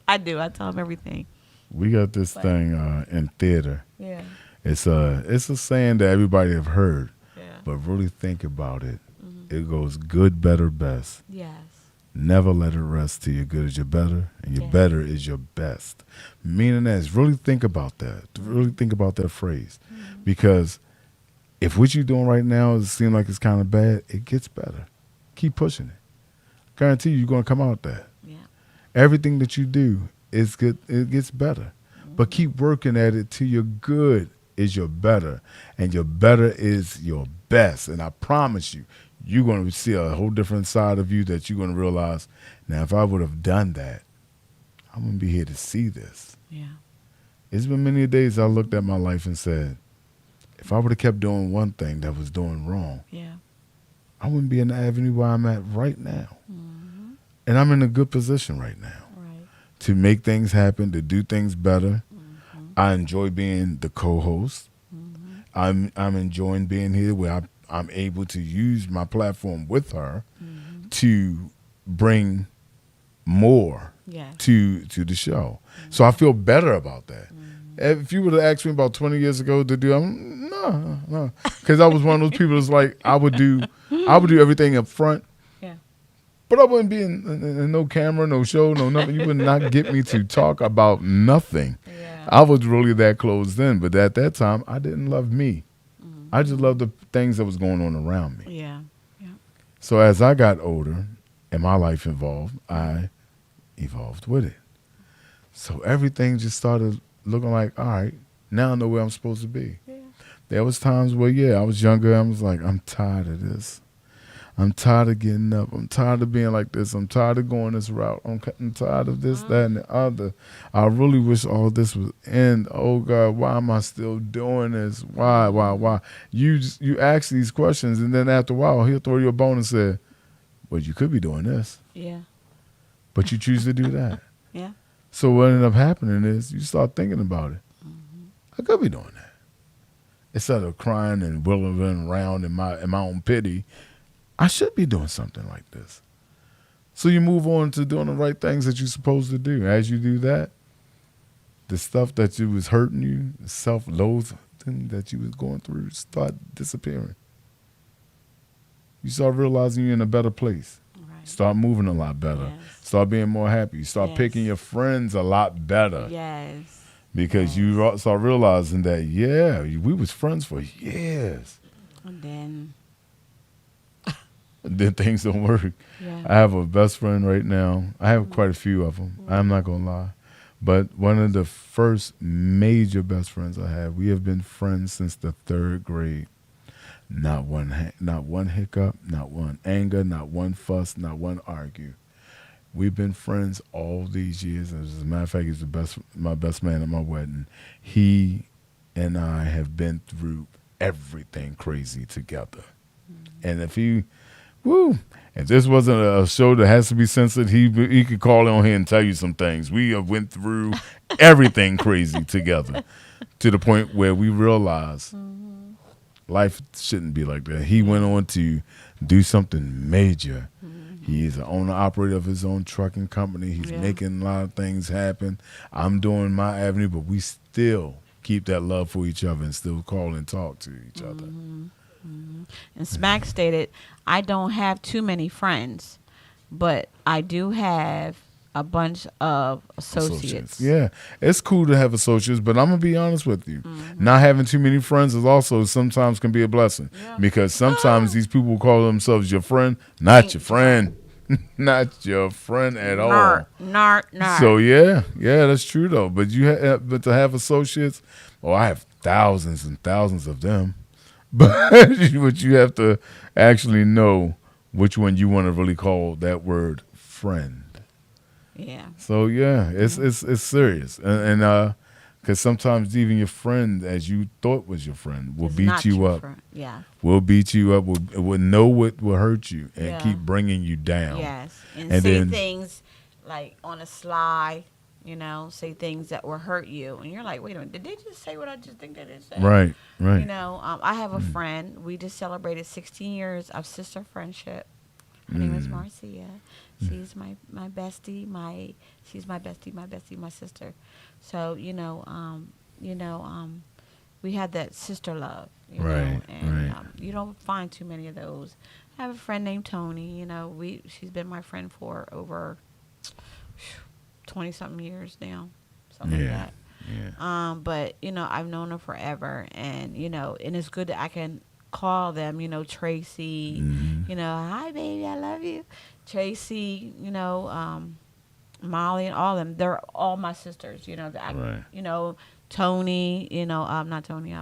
[SPEAKER 1] I do. I tell him everything.
[SPEAKER 2] We got this thing in theater.
[SPEAKER 1] Yeah.
[SPEAKER 2] It's a saying that everybody have heard,
[SPEAKER 1] Yeah.
[SPEAKER 2] but really think about it. It goes good, better, best.
[SPEAKER 1] Yes.
[SPEAKER 2] Never let it rest till your good is your better, and your
[SPEAKER 1] Yeah.
[SPEAKER 2] better is your best. Meaning that is really think about that. Really think about that phrase, because if what you're doing right now is seem like it's kind of bad, it gets better. Keep pushing it. Guarantee you're gonna come out that.
[SPEAKER 1] Yeah.
[SPEAKER 2] Everything that you do is good. It gets better, but keep working at it till your good is your better, and your better is your best. And I promise you, you're going to see a whole different side of you that you're going to realize, now, if I would have done that, I wouldn't be here to see this.
[SPEAKER 1] Yeah.
[SPEAKER 2] It's been many days I looked at my life and said, if I would have kept doing one thing that was doing wrong,
[SPEAKER 1] Yeah.
[SPEAKER 2] I wouldn't be in the avenue where I'm at right now. And I'm in a good position right now
[SPEAKER 1] Right.
[SPEAKER 2] to make things happen, to do things better. I enjoy being the co-host. I'm enjoying being here where I'm able to use my platform with her to bring more
[SPEAKER 1] Yes.
[SPEAKER 2] to the show. So I feel better about that. If you would have asked me about 20 years ago to do, no, because I was one of those people that's like I would do everything up front.
[SPEAKER 1] Yeah.
[SPEAKER 2] But I wouldn't be in no camera, no show, no nothing. You would not get me to talk about nothing.
[SPEAKER 1] Yeah.
[SPEAKER 2] I was really that closed in. But at that time, I didn't love me. I just loved the things that was going on around me.
[SPEAKER 1] Yeah. Yeah.
[SPEAKER 2] So as I got older and my life evolved, I evolved with it. So everything just started looking like, all right, now I know where I'm supposed to be.
[SPEAKER 1] Yeah.
[SPEAKER 2] There was times where, I was younger. I was like, I'm tired of this. I'm tired of getting up. I'm tired of being like this. I'm tired of going this route. I'm tired of this, that, and the other. I really wish all this would end. Oh, God, why am I still doing this? Why? You ask these questions, and then after a while, he'll throw you a bone and say, well, you could be doing this,
[SPEAKER 1] Yeah.
[SPEAKER 2] but you choose to do that.
[SPEAKER 1] Yeah.
[SPEAKER 2] So what ended up happening is you start thinking about it. I could be doing that. Instead of crying and wallowing around in my own pity, I should be doing something like this. So you move on to doing the right things that you're supposed to do. As you do that, the stuff that you was hurting you, the self-loathing that you was going through, start disappearing. You start realizing you're in a better place.
[SPEAKER 1] Right.
[SPEAKER 2] Start moving a lot better.
[SPEAKER 1] Yes.
[SPEAKER 2] Start being more happy. Start
[SPEAKER 1] Yes.
[SPEAKER 2] picking your friends a lot better.
[SPEAKER 1] Yes.
[SPEAKER 2] Because you start realizing that, we was friends for years.
[SPEAKER 1] And then,
[SPEAKER 2] then things don't work.
[SPEAKER 1] yeah.
[SPEAKER 2] I have a best friend right now. I have quite a few of them. I'm not gonna lie, but one of the first major best friends I have. We have been friends since the 3rd grade. Not one hiccup, not one anger, not one fuss, not one argue. We've been friends all these years. As a matter of fact, he's my best man at my wedding. He and I have been through everything crazy together. And if this wasn't a show that has to be censored, he could call on here and tell you some things. We have went through everything crazy together to the point where we realize life shouldn't be like that. He went on to do something major. He is an owner operator of his own trucking company. He's making a lot of things happen. I'm doing my avenue, but we still keep that love for each other and still call and talk to each other.
[SPEAKER 1] And Smack stated, I don't have too many friends, but I do have a bunch of associates.
[SPEAKER 2] Yeah, it's cool to have associates, but I'm going to be honest with you. Not having too many friends is also sometimes can be a blessing because sometimes these people call themselves your friend, not your friend. Not your friend at all.
[SPEAKER 1] Nart.
[SPEAKER 2] So yeah, that's true though. But but to have associates, I have thousands and thousands of them. But you have to actually know which one you want to really call that word friend.
[SPEAKER 1] Yeah.
[SPEAKER 2] So yeah, it's serious, and because sometimes even your friend, as you thought was your friend, will
[SPEAKER 1] It's
[SPEAKER 2] beat
[SPEAKER 1] not
[SPEAKER 2] you
[SPEAKER 1] your
[SPEAKER 2] up.
[SPEAKER 1] friend. Yeah.
[SPEAKER 2] Will beat you up. Will know what will hurt you and
[SPEAKER 1] Yeah.
[SPEAKER 2] keep bringing you down.
[SPEAKER 1] Yes. And
[SPEAKER 2] And
[SPEAKER 1] say
[SPEAKER 2] then-
[SPEAKER 1] things like on a sly, say things that will hurt you. And you're like, wait a minute, did they just say what I just think they did say?
[SPEAKER 2] Right.
[SPEAKER 1] I have a friend. We just celebrated 16 years of sister friendship. Her name is Marcia. She's my bestie. She's my bestie, my sister. So we had that sister love.
[SPEAKER 2] Right,
[SPEAKER 1] And
[SPEAKER 2] right.
[SPEAKER 1] you don't find too many of those. I have a friend named Tony. She's been my friend for over 20-something years now, something like that.
[SPEAKER 2] Yeah.
[SPEAKER 1] But I've known her forever, and and it's good that I can call them. Tracy. Hi baby, I love you. Tracy. Molly and all of them. They're all my sisters.
[SPEAKER 2] Right.
[SPEAKER 1] Tony. Not Tony.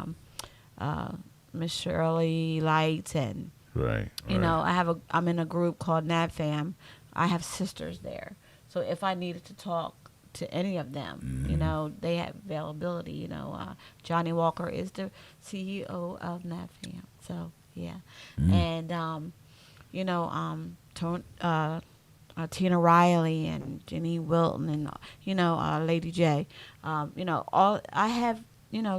[SPEAKER 1] Miss Shirley Lights, and
[SPEAKER 2] Right.
[SPEAKER 1] I'm in a group called NADFAM. I have sisters there. So if I needed to talk to any of them, they have availability. Johnny Walker is the CEO of NADFAM. So yeah, and Tina Riley and Jenny Wilton and Lady J. All I have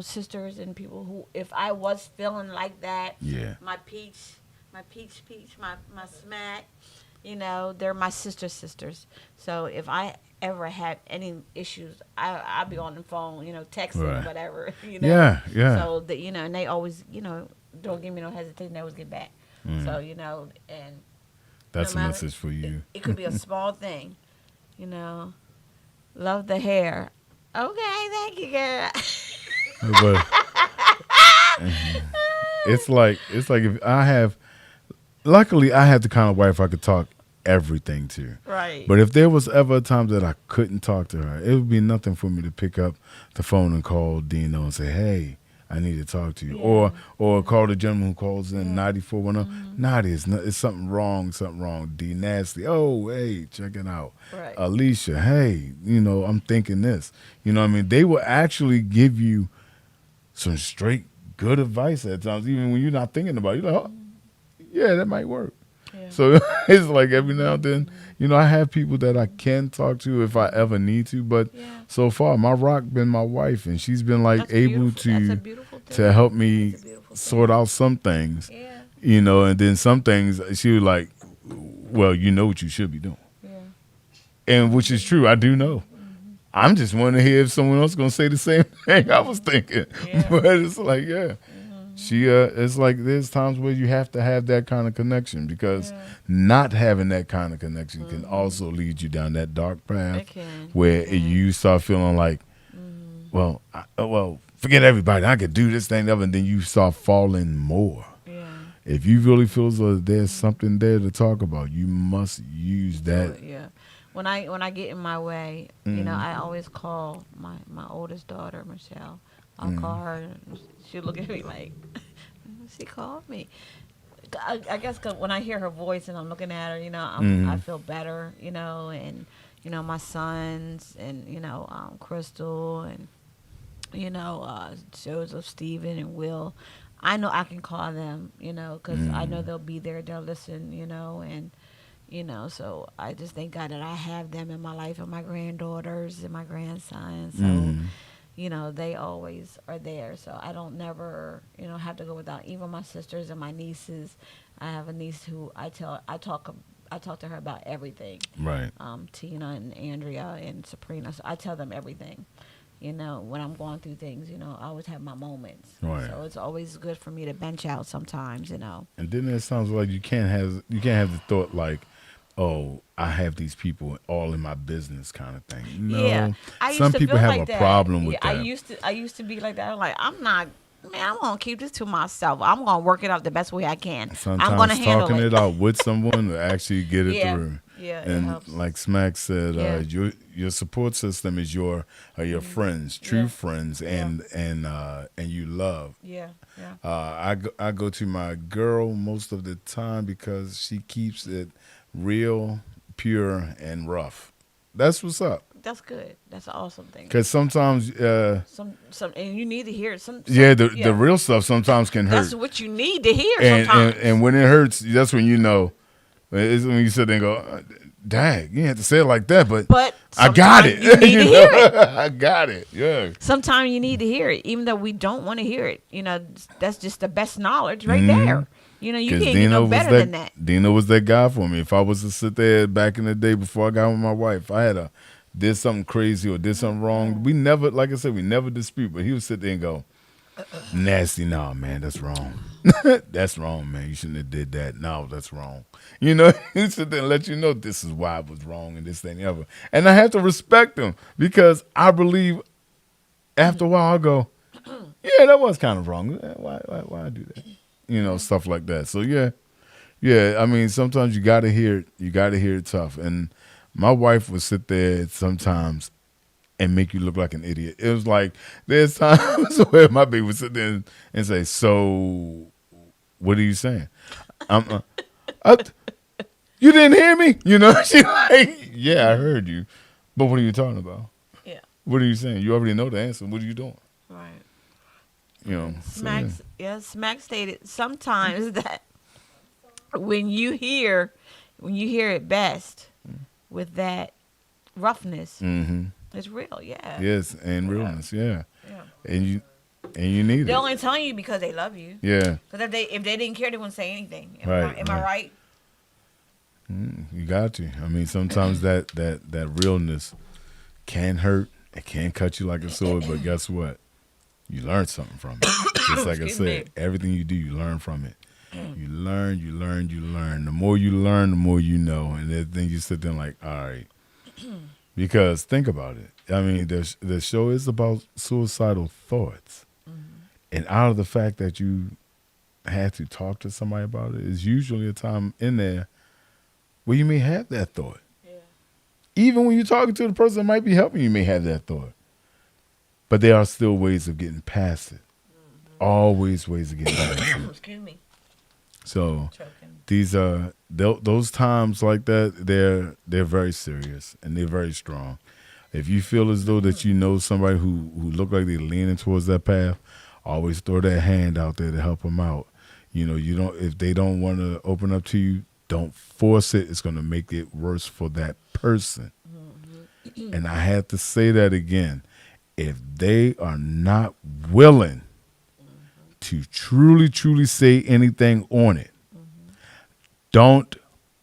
[SPEAKER 1] sisters and people who, if I was feeling like that, my peach, my smack. They're my sisters. So if I ever have any issues, I'll be on the phone, texting,
[SPEAKER 2] Right.
[SPEAKER 1] whatever,
[SPEAKER 2] Yeah.
[SPEAKER 1] So that, and they always, don't give me no hesitation. They always get back. So, and
[SPEAKER 2] That's
[SPEAKER 1] no
[SPEAKER 2] a
[SPEAKER 1] matter-
[SPEAKER 2] message for you.
[SPEAKER 1] it could be a small thing, love the hair. Okay, thank you, girl.
[SPEAKER 2] But it's like if I have, luckily I have the kind of wife I could talk everything to.
[SPEAKER 1] Right.
[SPEAKER 2] But if there was ever a time that I couldn't talk to her, it would be nothing for me to pick up the phone and call Dino and say, hey, I need to talk to you. Or call the gentleman who calls in 9410. Naughty, it's something wrong. D Nasty. Oh, hey, check it out.
[SPEAKER 1] Right.
[SPEAKER 2] Alicia, hey, I'm thinking this. They will actually give you some straight good advice at times, even when you're not thinking about it. You're like, oh, yeah, that might work.
[SPEAKER 1] Yeah.
[SPEAKER 2] So it's like every now and then, I have people that I can talk to if I ever need to. But so far, my rock been my wife, and she's been like
[SPEAKER 1] That's
[SPEAKER 2] able
[SPEAKER 1] beautiful. That's a
[SPEAKER 2] to
[SPEAKER 1] beautiful thing.
[SPEAKER 2] to help me
[SPEAKER 1] That's a beautiful thing.
[SPEAKER 2] sort out some things.
[SPEAKER 1] Yeah.
[SPEAKER 2] And then some things she was like, well, you know what you should be doing.
[SPEAKER 1] Yeah.
[SPEAKER 2] And which is true, I do know. I'm just wondering to hear if someone else gonna say the same thing I was thinking.
[SPEAKER 1] Yeah.
[SPEAKER 2] But it's like, she it's like there's times where you have to have that kind of connection, because not having that kind of connection can also lead you down that dark path
[SPEAKER 1] It can.
[SPEAKER 2] where you start feeling like, well, forget everybody. I could do this thing, and then you start falling more.
[SPEAKER 1] Yeah.
[SPEAKER 2] If you really feel as though there's something there to talk about, you must use that.
[SPEAKER 1] Yeah. When I get in my way, you know, I always call my oldest daughter, Michelle. I'll call her, and she'll look at me like, she called me. I guess 'cause when I hear her voice and I'm looking at her, you know, I feel better, you know, and you know my sons and you know Crystal and you know Joseph, Stephen, and Will. I know I can call them, you know, because I know they'll be there, they'll listen, you know, and you know, so I just thank God that I have them in my life and my granddaughters and my grandsons. So you know, they always are there. So I don't never, you know, have to go without. Even my sisters and my nieces. I have a niece who I talk to her about everything.
[SPEAKER 2] Right.
[SPEAKER 1] Tina and Andrea and Sabrina. So I tell them everything. You know, when I'm going through things, you know, I always have my moments.
[SPEAKER 2] Right.
[SPEAKER 1] So it's always good for me to bench out sometimes, you know.
[SPEAKER 2] And then it sounds like you can't have the thought like, oh, I have these people all in my business kind of thing. No,
[SPEAKER 1] Yeah, I used
[SPEAKER 2] some
[SPEAKER 1] to
[SPEAKER 2] people
[SPEAKER 1] feel
[SPEAKER 2] have
[SPEAKER 1] like
[SPEAKER 2] a
[SPEAKER 1] that.
[SPEAKER 2] problem with
[SPEAKER 1] Yeah,
[SPEAKER 2] that.
[SPEAKER 1] I used to be like that. I'm like, I'm gonna keep this to myself. I'm gonna work it out the best way I can.
[SPEAKER 2] Sometimes
[SPEAKER 1] I'm gonna handle
[SPEAKER 2] talking
[SPEAKER 1] it.
[SPEAKER 2] it out with someone to actually get it
[SPEAKER 1] Yeah.
[SPEAKER 2] through.
[SPEAKER 1] Yeah, it
[SPEAKER 2] and
[SPEAKER 1] helps.
[SPEAKER 2] like Smack said,
[SPEAKER 1] Yeah.
[SPEAKER 2] your support system is your friends, true
[SPEAKER 1] Yeah.
[SPEAKER 2] friends, and you love.
[SPEAKER 1] Yeah, yeah.
[SPEAKER 2] I go to my girl most of the time because she keeps it real, pure, and rough. That's what's up.
[SPEAKER 1] That's good. That's an awesome thing.
[SPEAKER 2] Because sometimes,
[SPEAKER 1] Some, and you need to hear it.
[SPEAKER 2] the real stuff sometimes can hurt.
[SPEAKER 1] That's what you need to hear
[SPEAKER 2] and,
[SPEAKER 1] sometimes.
[SPEAKER 2] and when it hurts, that's when you know. It's when you sit there and go, dang, you didn't have to say it like that, but I got it.
[SPEAKER 1] sometimes you need to hear it.
[SPEAKER 2] I got it. Yeah.
[SPEAKER 1] Sometimes you need to hear it, even though we don't want to hear it. You know, that's just the best knowledge right
[SPEAKER 2] Mm-hmm.
[SPEAKER 1] there. You know, you
[SPEAKER 2] 'Cause
[SPEAKER 1] can't get no better than that.
[SPEAKER 2] Dino was that guy for me. If I was to sit there back in the day before I got with my wife, I had did something crazy or did something wrong. We never, like I said, we never dispute, but he would sit there and go, nasty, no, man, that's wrong. That's wrong, man. You shouldn't have did that. No, that's wrong. You know, he sit there and let you know this is why it was wrong and this, that, and the other. And I have to respect him because I believe after a while I go, yeah, that was kind of wrong. Why I do that? You know, stuff like that. So yeah. I mean, sometimes you got to hear it. You got to hear it tough. And my wife would sit there sometimes and make you look like an idiot. It was like there's times where my baby would sit there and say, "So, what are you saying?" You didn't hear me? You know, she like, yeah, I heard you, but what are you talking about?
[SPEAKER 1] Yeah,
[SPEAKER 2] What are you saying? You already know the answer. What are you doing?
[SPEAKER 1] right.
[SPEAKER 2] You know,
[SPEAKER 1] Smack stated sometimes that when you hear it best with that roughness, it's real. Yeah.
[SPEAKER 2] yes, and realness, yeah,
[SPEAKER 1] Yeah.
[SPEAKER 2] and you need
[SPEAKER 1] They're
[SPEAKER 2] it,
[SPEAKER 1] only telling you because they love you.
[SPEAKER 2] yeah.
[SPEAKER 1] Because if they didn't care, they wouldn't say anything. Am
[SPEAKER 2] Right,
[SPEAKER 1] I right?
[SPEAKER 2] You got to. I mean, sometimes that realness can hurt. It can cut you like a sword, but guess what? You learn something from it. Just like I
[SPEAKER 1] Excuse
[SPEAKER 2] said,
[SPEAKER 1] me.
[SPEAKER 2] everything you do, you learn from it. You learn. The more you learn, the more you know. And then you sit there like, all right. Because think about it. I mean, the show is about suicidal thoughts. And out of the fact that you had to talk to somebody about it is usually a time in there where you may have that thought.
[SPEAKER 1] Yeah.
[SPEAKER 2] Even when you're talking to the person that might be helping you may have that thought. But there are still ways of getting past it. Always ways of getting past it.
[SPEAKER 1] Excuse me.
[SPEAKER 2] So
[SPEAKER 1] Choking.
[SPEAKER 2] these those times like that, they're very serious and they're very strong. If you feel as though that you know somebody who look like they're leaning towards that path, always throw that hand out there to help them out. You know, you don't, if they don't want to open up to you, don't force it. It's going to make it worse for that person. And I have to say that again. If they are not willing to truly say anything on it, don't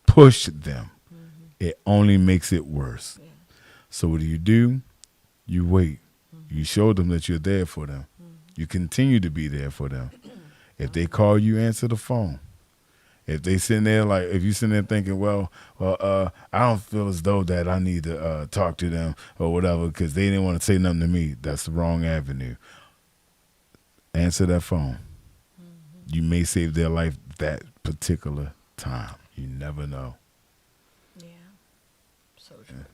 [SPEAKER 2] push them. It only makes it worse. So what do? You wait. You show them that you're there for them. You continue to be there for them. If they call you, answer the phone. If they sitting there if you sitting there thinking, well, I don't feel as though that I need to talk to them or whatever because they didn't want to say nothing to me. That's the wrong avenue. Answer that phone. You may save their life that particular time. You never know.
[SPEAKER 1] Yeah. So true.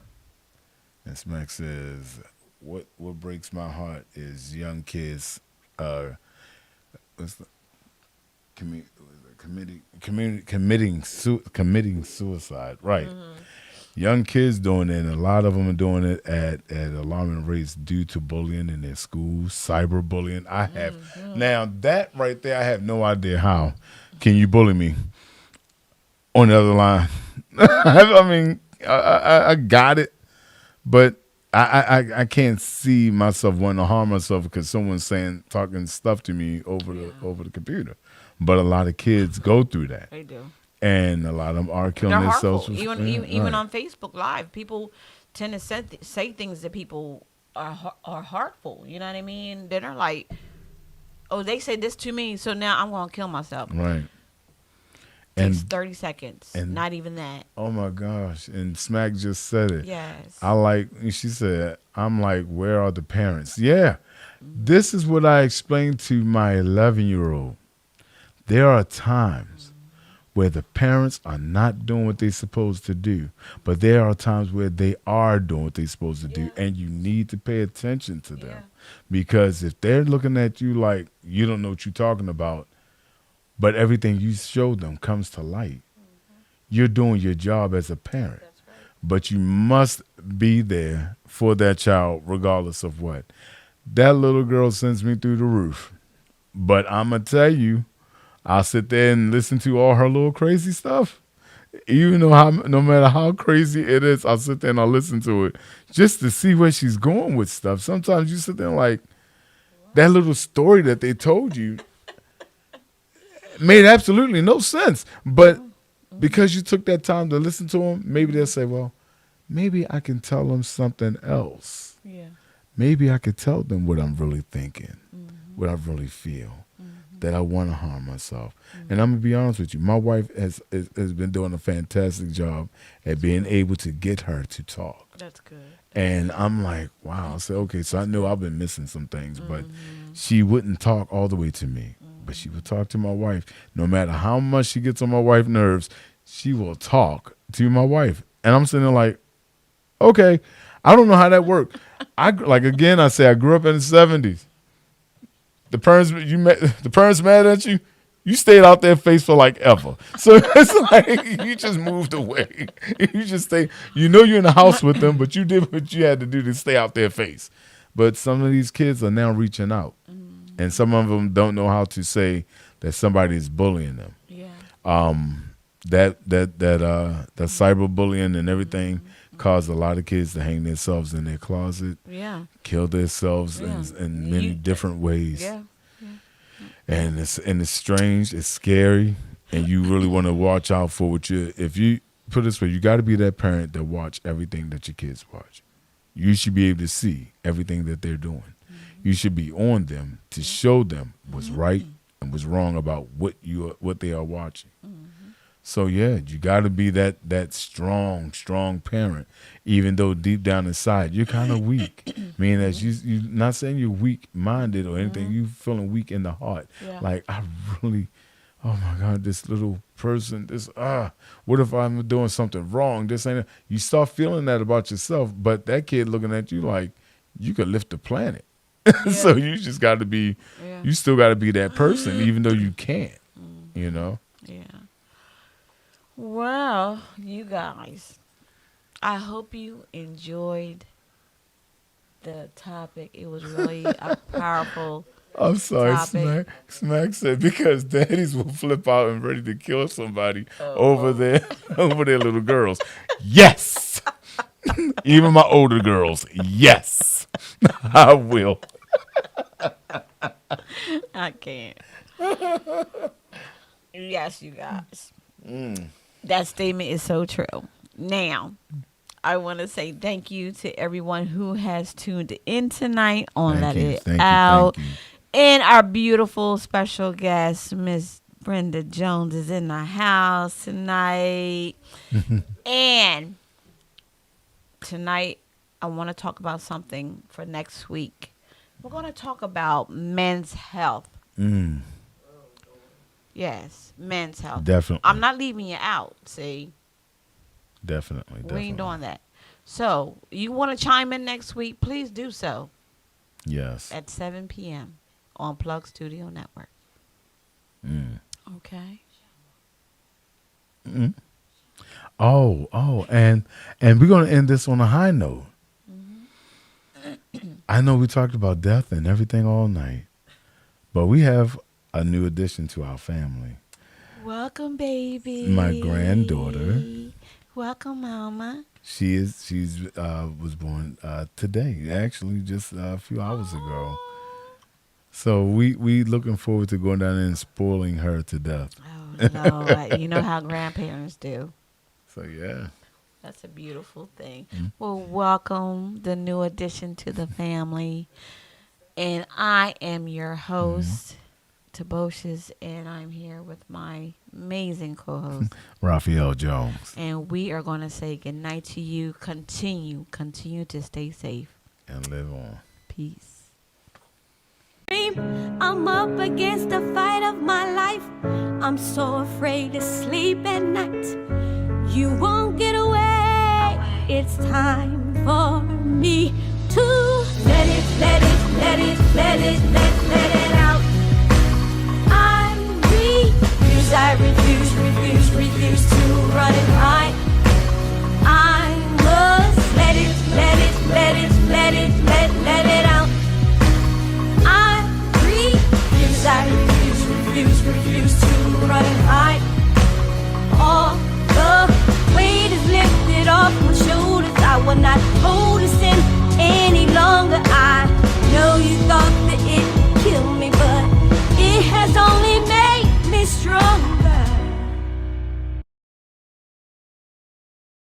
[SPEAKER 2] And Smack says, what breaks my heart is young kids what's the, committing suicide. Right. Young kids doing it, and a lot of them are doing it at alarming rates due to bullying in their schools, cyberbullying. I have now that right there. I have no idea how can you bully me on the other line. I mean, I got it, but I can't see myself wanting to harm myself because someone's talking stuff to me over the computer. But a lot of kids go through that.
[SPEAKER 1] They do.
[SPEAKER 2] And a lot of them are killing
[SPEAKER 1] They're
[SPEAKER 2] themselves.
[SPEAKER 1] harmful. Even on Facebook Live, people tend to say things that people are hurtful. You know what I mean? They're like, oh, they said this to me, so now I'm going to kill myself.
[SPEAKER 2] Right.
[SPEAKER 1] Takes 30 seconds.
[SPEAKER 2] and-
[SPEAKER 1] Not even that.
[SPEAKER 2] Oh my gosh. And Smack just said it.
[SPEAKER 1] Yes.
[SPEAKER 2] She said, I'm like, where are the parents? Yeah. This is what I explained to my 11-year-old. There are times where the parents are not doing what they're supposed to do, but there are times where they are doing what they're supposed to do, and you need to pay attention to them. Because if they're looking at you like you don't know what you're talking about, but everything you show them comes to light, you're doing your job as a parent.
[SPEAKER 1] That's right.
[SPEAKER 2] But you must be there for that child regardless of what. That little girl sends me through the roof. But I'm going to tell you, I'll sit there and listen to all her little crazy stuff. Even though no matter how crazy it is, I'll sit there and I'll listen to it just to see where she's going with stuff. Sometimes you sit there and like, that little story that they told you made absolutely no sense. But because you took that time to listen to them, maybe they'll say, well, maybe I can tell them something else.
[SPEAKER 1] Yeah.
[SPEAKER 2] Maybe I could tell them what I'm really thinking, what I really feel, that I want to harm myself. And I'm going to be honest with you. My wife has been doing a fantastic job at being able to get her to talk.
[SPEAKER 1] That's good.
[SPEAKER 2] And I'm like, wow. I said, okay, so I know I've been missing some things, but she wouldn't talk all the way to me. But she would talk to my wife. No matter how much she gets on my wife's nerves, she will talk to my wife. And I'm sitting there like, okay, I don't know how that worked. I say I grew up in the 70s. The parents mad at you. You stayed out their face for like ever. So it's like you just moved away. You just stay. You know you're in the house with them, but you did what you had to do to stay out their face. But some of these kids are now reaching out, and some of them don't know how to say that somebody is bullying them.
[SPEAKER 1] Yeah.
[SPEAKER 2] That cyberbullying and everything caused a lot of kids to hang themselves in their closet, kill themselves in many different ways.
[SPEAKER 1] Yeah.
[SPEAKER 2] And it's strange, it's scary, and you really want to watch out for if you put it this way, you got to be that parent that watch everything that your kids watch. You should be able to see everything that they're doing. You should be on them to show them what's right and what's wrong about what they are watching. So yeah, you got to be that strong parent, even though deep down inside you're kind of weak. Meaning, as you not saying you're weak-minded or anything, you feeling weak in the heart.
[SPEAKER 1] Yeah.
[SPEAKER 2] Like I really, oh my God, this little person, what if I'm doing something wrong? This ain't. You start feeling that about yourself, but that kid looking at you like you could lift the planet. So you just got to be, you still got to be that person, even though you can't. You know.
[SPEAKER 1] Yeah. Well, you guys, I hope you enjoyed the topic. It was really a powerful
[SPEAKER 2] I'm sorry,
[SPEAKER 1] topic.
[SPEAKER 2] Smack said because daddies will flip out and ready to kill somebody over their little girls. Yes, even my older girls. Yes, I will.
[SPEAKER 1] I can't. Yes, you guys. That statement is so true. Now, I want to say thank you to everyone who has tuned in tonight on
[SPEAKER 2] Thank
[SPEAKER 1] Let
[SPEAKER 2] you,
[SPEAKER 1] It
[SPEAKER 2] thank you,
[SPEAKER 1] Out.
[SPEAKER 2] thank you.
[SPEAKER 1] And our beautiful special guest, Miss Brenda Jones, is in the house tonight. And tonight, I want to talk about something for next week. We're going to talk about men's health. Yes, men's health.
[SPEAKER 2] Definitely.
[SPEAKER 1] I'm not leaving you out. See,
[SPEAKER 2] Definitely.
[SPEAKER 1] we ain't doing that. So, you want to chime in next week? Please do so
[SPEAKER 2] Yes.
[SPEAKER 1] at 7 p.m. on Plug Studio Network. Okay.
[SPEAKER 2] Oh, and we're gonna end this on a high note. I know we talked about death and everything all night, but we have a new addition to our family.
[SPEAKER 1] Welcome, baby.
[SPEAKER 2] My granddaughter.
[SPEAKER 1] Welcome, mama.
[SPEAKER 2] She's was born today, actually, just a few hours ago. So we looking forward to going down there and spoiling her to death.
[SPEAKER 1] Oh, Lord. You know how grandparents do.
[SPEAKER 2] So yeah.
[SPEAKER 1] That's a beautiful thing. Well, welcome the new addition to the family. And I am your host, Tobocious, and I'm here with my amazing co-host,
[SPEAKER 2] Raphael Jones.
[SPEAKER 1] And we are going to say goodnight to you. Continue to stay safe.
[SPEAKER 2] And live on.
[SPEAKER 1] Peace.
[SPEAKER 6] I'm up against the fight of my life. I'm so afraid to sleep at night. You won't get away. It's time for me to let it out.